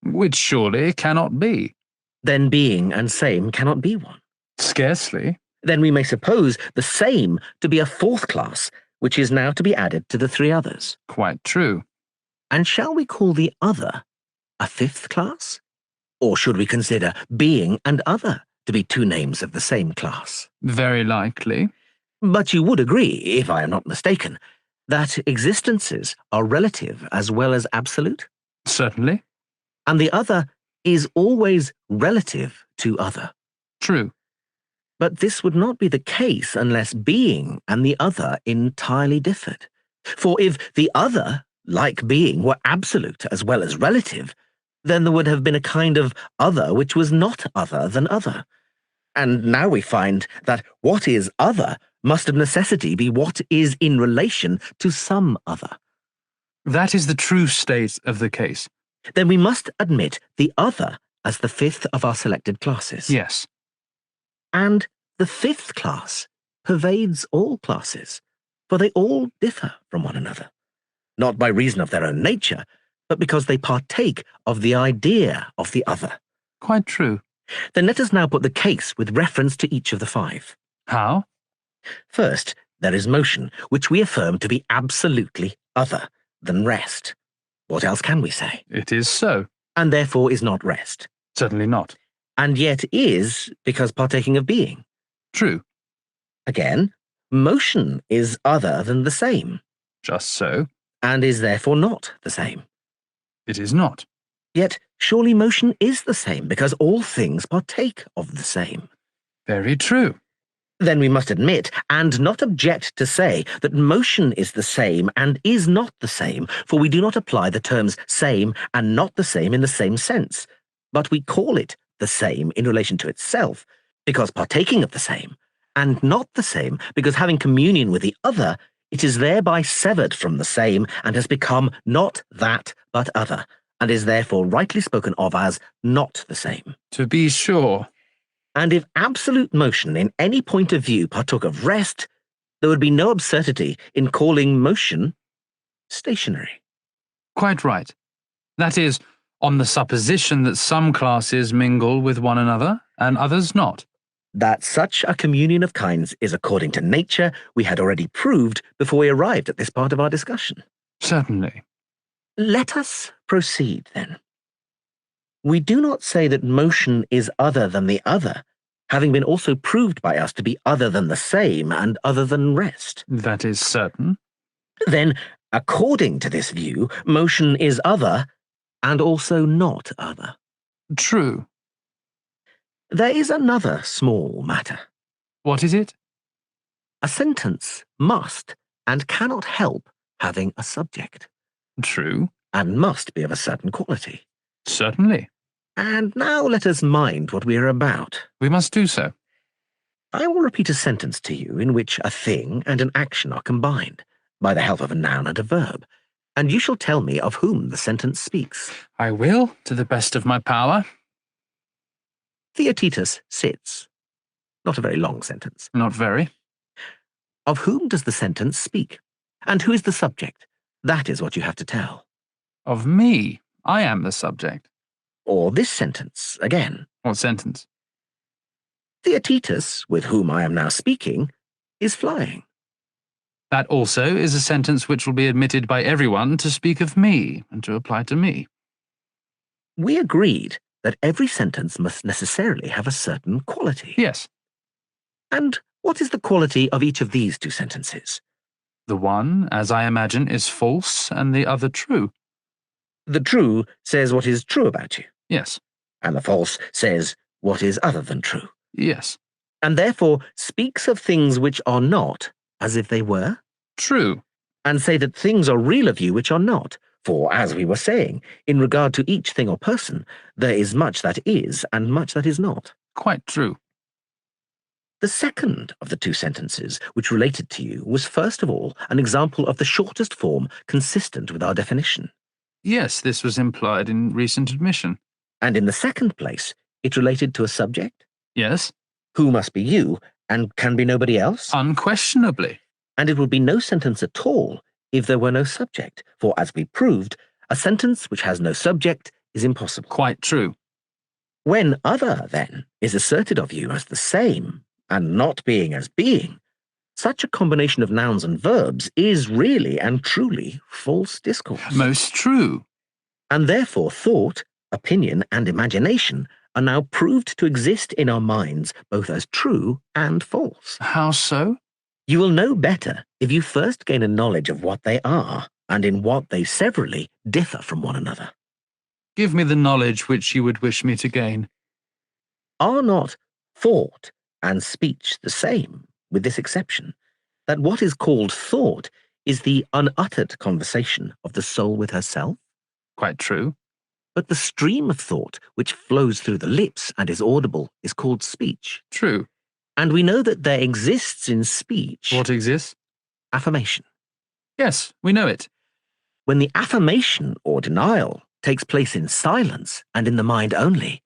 Which surely cannot be. Then being and same cannot be one. Scarcely. Then we may suppose the same to be a 4th class, which is now to be added to the 3 others. Quite true. And shall we call the other a 5th class? Or should we consider being and other to be 2 names of the same class? Very likely. But you would agree, if I am not mistaken, that existences are relative as well as absolute? Certainly. And the other is always relative to other. True. But this would not be the case unless being and the other entirely differed. For if the other, like being, were absolute as well as relative, then there would have been a kind of other which was not other than other. And now we find that what is other must of necessity be what is in relation to some other. That is the true state of the case. Then we must admit the other as the 5th of our selected classes. Yes. And the 5th class pervades all classes, for they all differ from one another, not by reason of their own nature, but because they partake of the idea of the other. Quite true. Then let us now put the case with reference to each of the 5. How? First, there is motion, which we affirm to be absolutely other than rest. What else can we say? It is so. And therefore is not rest. Certainly not. And yet is because partaking of being. True. Again, motion is other than the same, Just so. and is therefore not the same. It is not. Yet surely motion is the same, because all things partake of the same. Very true. Then we must admit, and not object to say, that motion is the same and is not the same, for we do not apply the terms same and not the same in the same sense, but we call it the same in relation to itself, because partaking of the same, and not the same, because having communion with the other, it is thereby severed from the same, and has become not that, but other, and is therefore rightly spoken of as not the same. To be sure. And if absolute motion in any point of view partook of rest, there would be no absurdity in calling motion stationary. Quite right. That is, on the supposition that some classes mingle with one another and others not. That such a communion of kinds is according to nature we had already proved before we arrived at this part of our discussion. Certainly. Let us proceed, then. We do not say that motion is other than the other, having been also proved by us to be other than the same and other than rest. That is certain. Then, according to this view, motion is other and also not other. True. There is another small matter. What is it? A sentence must and cannot help having a subject, True. and must be of a certain quality. Certainly. And now let us mind what we are about. We must do so. I will repeat a sentence to you in which a thing and an action are combined, by the help of a noun and a verb, and you shall tell me of whom the sentence speaks. I will, to the best of my power. Theaetetus sits. Not a very long sentence. Not very. Of whom does the sentence speak? And who is the subject? That is what you have to tell. Of me. I am the subject. Or this sentence again. What sentence? Theaetetus, with whom I am now speaking, is flying. That also is a sentence which will be admitted by everyone to speak of me and to apply to me. We agreed that every sentence must necessarily have a certain quality. Yes. And what is the quality of each of these two sentences? The one, as I imagine, is false and the other true. The true says what is true about you, Yes. and the false says what is other than true, Yes. and therefore speaks of things which are not as if they were, True. and say that things are real of you which are not. For, as we were saying, in regard to each thing or person, there is much that is and much that is not. Quite true. The second of the two sentences which related to you was first of all an example of the shortest form consistent with our definition. Yes, this was implied in recent admission. And in the second place, it related to a subject, Yes. who must be you, and can be nobody else. Unquestionably. And it would be no sentence at all if there were no subject, for as we proved, a sentence which has no subject is impossible. Quite true. When other, then, is asserted of you as the same, and not being as being, such a combination of nouns and verbs is really and truly false discourse. Most true. And therefore thought, opinion, and imagination are now proved to exist in our minds both as true and false. How so? You will know better if you first gain a knowledge of what they are, and in what they severally differ from one another. Give me the knowledge which you would wish me to gain. Are not thought and speech the same, with this exception, that what is called thought is the unuttered conversation of the soul with herself? Quite true. But the stream of thought which flows through the lips and is audible is called speech. True. And we know that there exists in speech What exists? affirmation. Yes, we know it. When the affirmation or denial takes place in silence and in the mind only,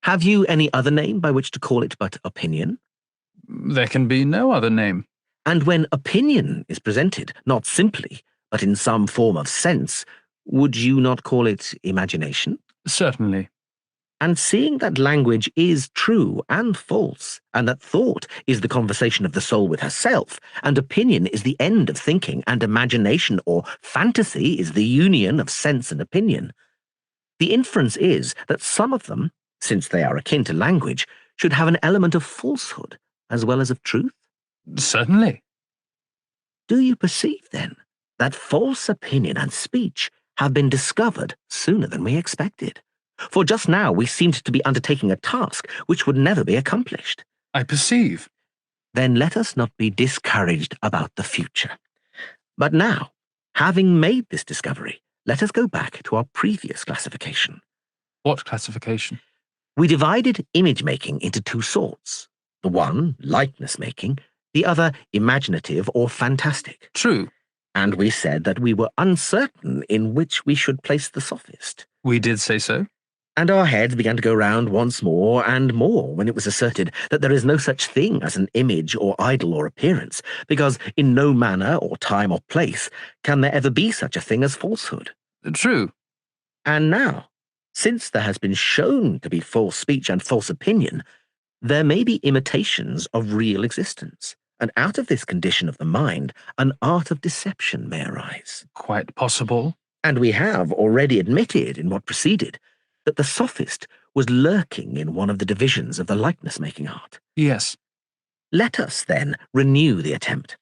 have you any other name by which to call it but opinion? There can be no other name. And when opinion is presented, not simply, but in some form of sense, would you not call it imagination? Certainly. And seeing that language is true and false, and that thought is the conversation of the soul with herself, and opinion is the end of thinking, and imagination or fantasy is the union of sense and opinion, the inference is that some of them, since they are akin to language, should have an element of falsehood as well as of truth. Certainly. Do you perceive, then, that false opinion and speech have been discovered sooner than we expected? For just now we seemed to be undertaking a task which would never be accomplished. I perceive. Then let us not be discouraged about the future. But now, having made this discovery, let us go back to our previous classification. What classification? We divided image-making into two sorts. The one, likeness-making, the other, imaginative or fantastic. True. And we said that we were uncertain in which we should place the sophist. We did say so. And our heads began to go round once more and more when it was asserted that there is no such thing as an image or idol or appearance, because in no manner or time or place can there ever be such a thing as falsehood. True. And now, since there has been shown to be false speech and false opinion, there may be imitations of real existence, and out of this condition of the mind, an art of deception may arise. Quite possible. And we have already admitted in what preceded that the sophist was lurking in one of the divisions of the likeness-making art. Yes. Let us, then, renew the attempt,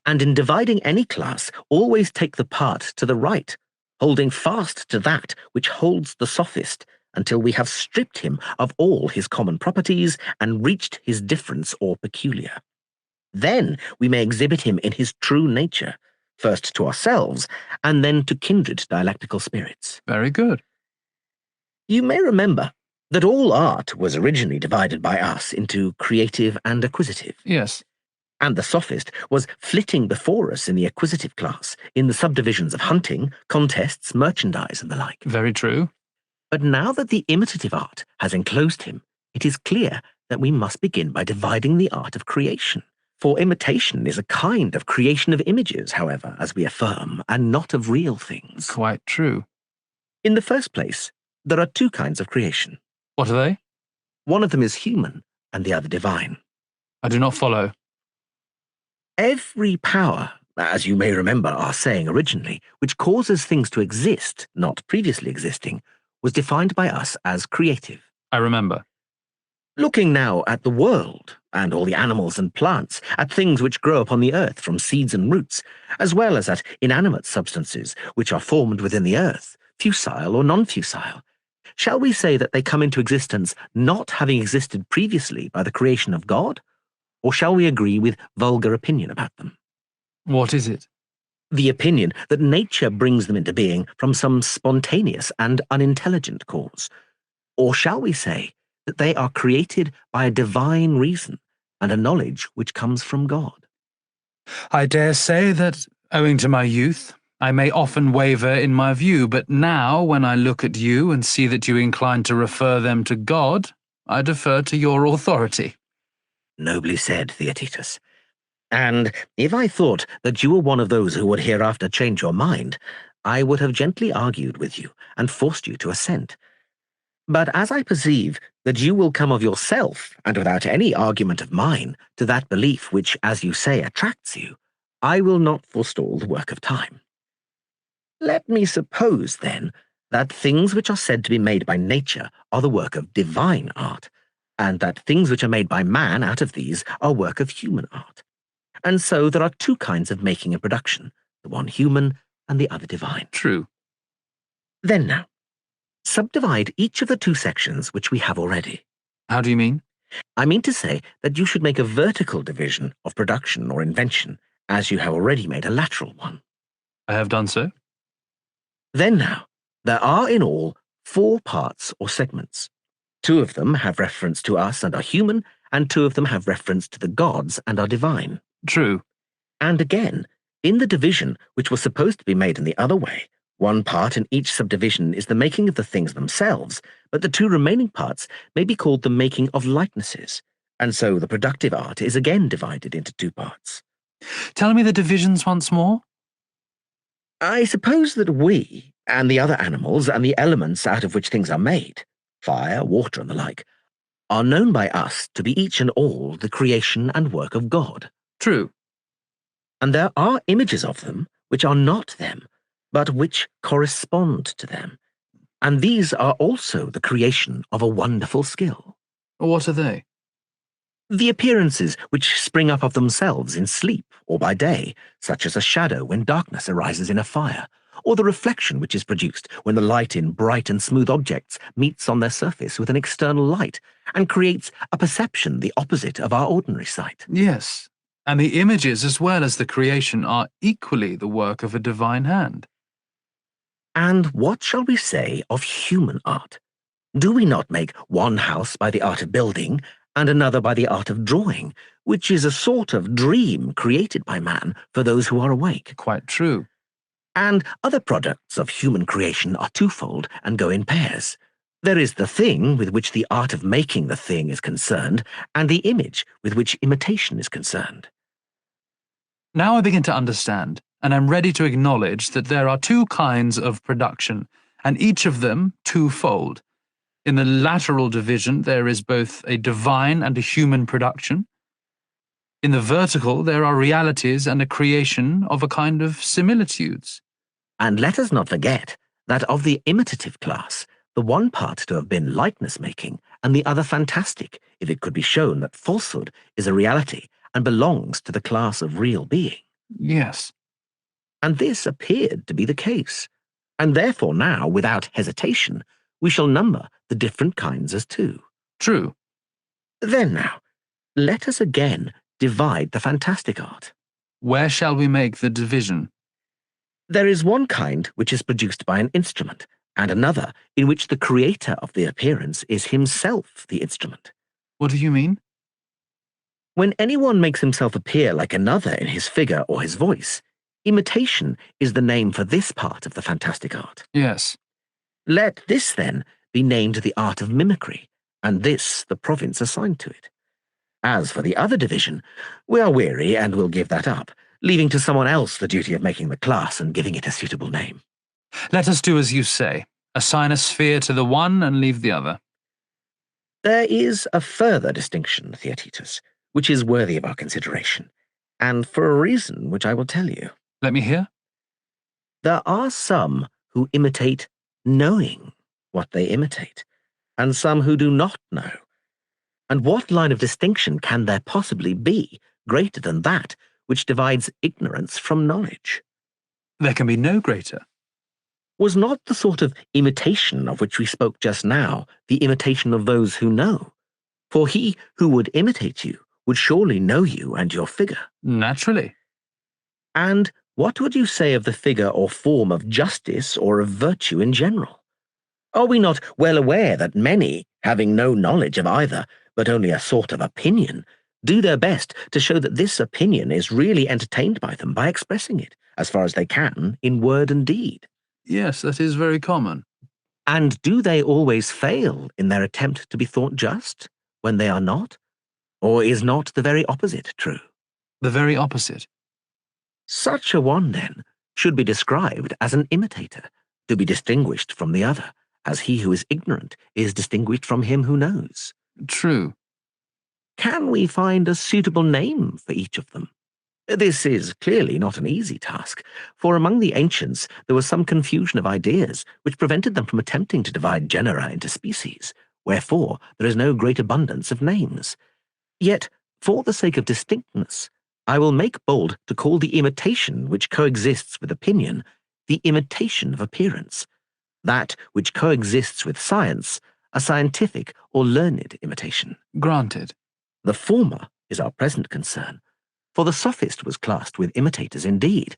and in dividing any class, always take the part to the right, holding fast to that which holds the sophist until we have stripped him of all his common properties and reached his difference or peculiar. Then we may exhibit him in his true nature, first to ourselves, and then to kindred dialectical spirits. Very good. You may remember that all art was originally divided by us into creative and acquisitive. Yes. And the sophist was flitting before us in the acquisitive class, in the subdivisions of hunting, contests, merchandise, and the like. Very true. But now that the imitative art has enclosed him, it is clear that we must begin by dividing the art of creation. For imitation is a kind of creation of images, however, as we affirm, and not of real things. Quite true. In the first place, There are two kinds of creation. What are they? One of them is human, and the other divine. I do not follow. Every power, as you may remember our saying originally, which causes things to exist, not previously existing, was defined by us as creative. I remember. Looking now at the world, and all the animals and plants, at things which grow upon the earth from seeds and roots, as well as at inanimate substances which are formed within the earth, fusile or non-fusile, shall we say that they come into existence not having existed previously by the creation of God? Or shall we agree with vulgar opinion about them? What is it? The opinion that nature brings them into being from some spontaneous and unintelligent cause. Or shall we say that they are created by a divine reason and a knowledge which comes from God? I dare say that, owing to my youth, I may often waver in my view, but now, when I look at you and see that you incline to refer them to God, I defer to your authority. Nobly said, Theaetetus. And if I thought that you were one of those who would hereafter change your mind, I would have gently argued with you and forced you to assent. But as I perceive that you will come of yourself, and without any argument of mine, to that belief which, as you say, attracts you, I will not forestall the work of time. Let me suppose, then, that things which are said to be made by nature are the work of divine art, and that things which are made by man out of these are work of human art. And so there are two kinds of making and production, the one human and the other divine. True. Then now, subdivide each of the two sections which we have already. How do you mean? I mean to say that you should make a vertical division of production or invention, as you have already made a lateral one. I have done so. Then now, there are in all 4 parts or segments. 2 of them have reference to us and are human, and 2 of them have reference to the gods and are divine. True. And again, in the division which was supposed to be made in the other way, 1 part in each subdivision is the making of the things themselves, but the 2 remaining parts may be called the making of likenesses, and so the productive art is again divided into 2 parts. Tell me the divisions once more. I suppose that we, and the other animals, and the elements out of which things are made, fire, water, and the like, are known by us to be each and all the creation and work of God. True. And there are images of them which are not them, but which correspond to them. And these are also the creation of a wonderful skill. What are they? The appearances which spring up of themselves in sleep or by day, such as a shadow when darkness arises in a fire, or the reflection which is produced when the light in bright and smooth objects meets on their surface with an external light, and creates a perception the opposite of our ordinary sight. Yes, and the images as well as the creation are equally the work of a divine hand. And what shall we say of human art? Do we not make one house by the art of building, and another by the art of drawing, which is a sort of dream created by man for those who are awake? Quite true. And other products of human creation are twofold and go in pairs. There is the thing with which the art of making the thing is concerned, and the image with which imitation is concerned. Now I begin to understand, and am ready to acknowledge that there are 2 kinds of production, and each of them twofold. In the lateral division there is both a divine and a human production. In the vertical there are realities and a creation of a kind of similitudes. And let us not forget that of the imitative class, the one part to have been likeness-making, and the other fantastic, if it could be shown that falsehood is a reality and belongs to the class of real being. Yes. And this appeared to be the case, and therefore now, without hesitation, we shall number the different kinds as 2. True. Then now, let us again divide the fantastic art. Where shall we make the division? There is one kind which is produced by an instrument, and another in which the creator of the appearance is himself the instrument. What do you mean? When anyone makes himself appear like another in his figure or his voice, imitation is the name for this part of the fantastic art. Yes. Let this, then, be named the art of mimicry, and this the province assigned to it. As for the other division, we are weary and will give that up, leaving to someone else the duty of making the class and giving it a suitable name. Let us do as you say. Assign a sphere to the one and leave the other. There is a further distinction, Theaetetus, which is worthy of our consideration, and for a reason which I will tell you. Let me hear. There are some who imitate knowing what they imitate, and some who do not know. And what line of distinction can there possibly be greater than that which divides ignorance from knowledge? There can be no greater. Was not the sort of imitation of which we spoke just now the imitation of those who know? For he who would imitate you would surely know you and your figure. Naturally. And what would you say of the figure or form of justice or of virtue in general? Are we not well aware that many, having no knowledge of either, but only a sort of opinion, do their best to show that this opinion is really entertained by them by expressing it, as far as they can, in word and deed? Yes, that is very common. And do they always fail in their attempt to be thought just, when they are not? Or is not the very opposite true? The very opposite. Such a one, then, should be described as an imitator, to be distinguished from the other, as he who is ignorant is distinguished from him who knows. True. Can we find a suitable name for each of them? This is clearly not an easy task, for among the ancients there was some confusion of ideas which prevented them from attempting to divide genera into species, wherefore there is no great abundance of names. Yet, for the sake of distinctness, I will make bold to call the imitation which coexists with opinion the imitation of appearance, that which coexists with science a scientific or learned imitation. Granted. The former is our present concern, for the Sophist was classed with imitators indeed,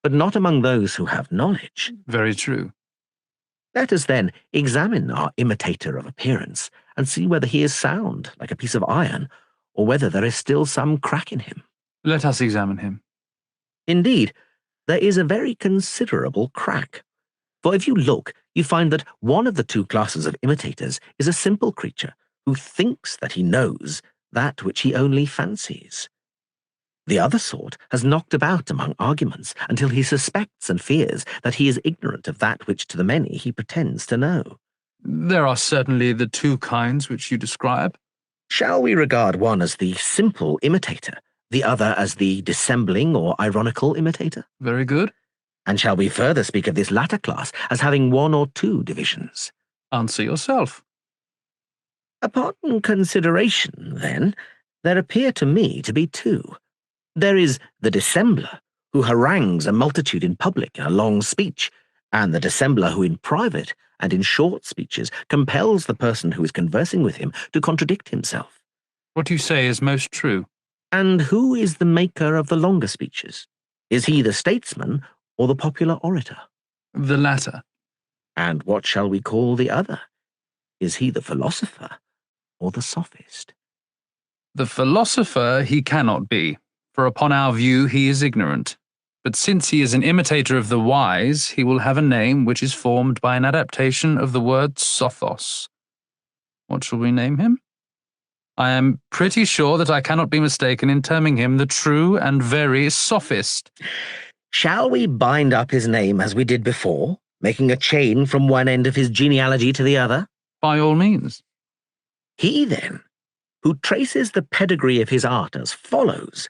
but not among those who have knowledge. Very true. Let us then examine our imitator of appearance and see whether he is sound, like a piece of iron, or whether there is still some crack in him. Let us examine him. Indeed, there is a very considerable crack. For if you look, you find that one of the two classes of imitators is a simple creature who thinks that he knows that which he only fancies. The other sort has knocked about among arguments until he suspects and fears that he is ignorant of that which to the many he pretends to know. There are certainly the two kinds which you describe. Shall we regard one as the simple imitator, the other as the dissembling or ironical imitator? Very good. And shall we further speak of this latter class as having one or two divisions? Answer yourself. Upon consideration, then, there appear to me to be two. There is the dissembler, who harangues a multitude in public in a long speech, and the dissembler who in private and in short speeches compels the person who is conversing with him to contradict himself. What you say is most true. And who is the maker of the longer speeches? Is he the statesman or the popular orator? The latter. And what shall we call the other? Is he the philosopher or the sophist? The philosopher he cannot be, for upon our view he is ignorant. But since he is an imitator of the wise, he will have a name which is formed by an adaptation of the word sophos. What shall we name him? I am pretty sure that I cannot be mistaken in terming him the true and very sophist. Shall we bind up his name as we did before, making a chain from one end of his genealogy to the other? By all means. He, then, who traces the pedigree of his art as follows,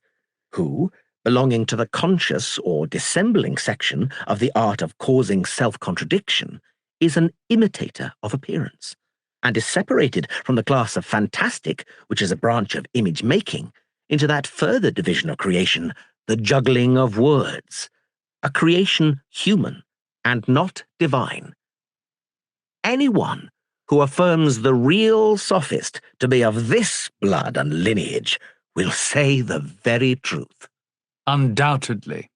who, belonging to the conscious or dissembling section of the art of causing self-contradiction, is an imitator of appearance, and is separated from the class of fantastic, which is a branch of image-making, into that further division of creation, the juggling of words, a creation human and not divine. Anyone who affirms the real sophist to be of this blood and lineage will say the very truth. Undoubtedly.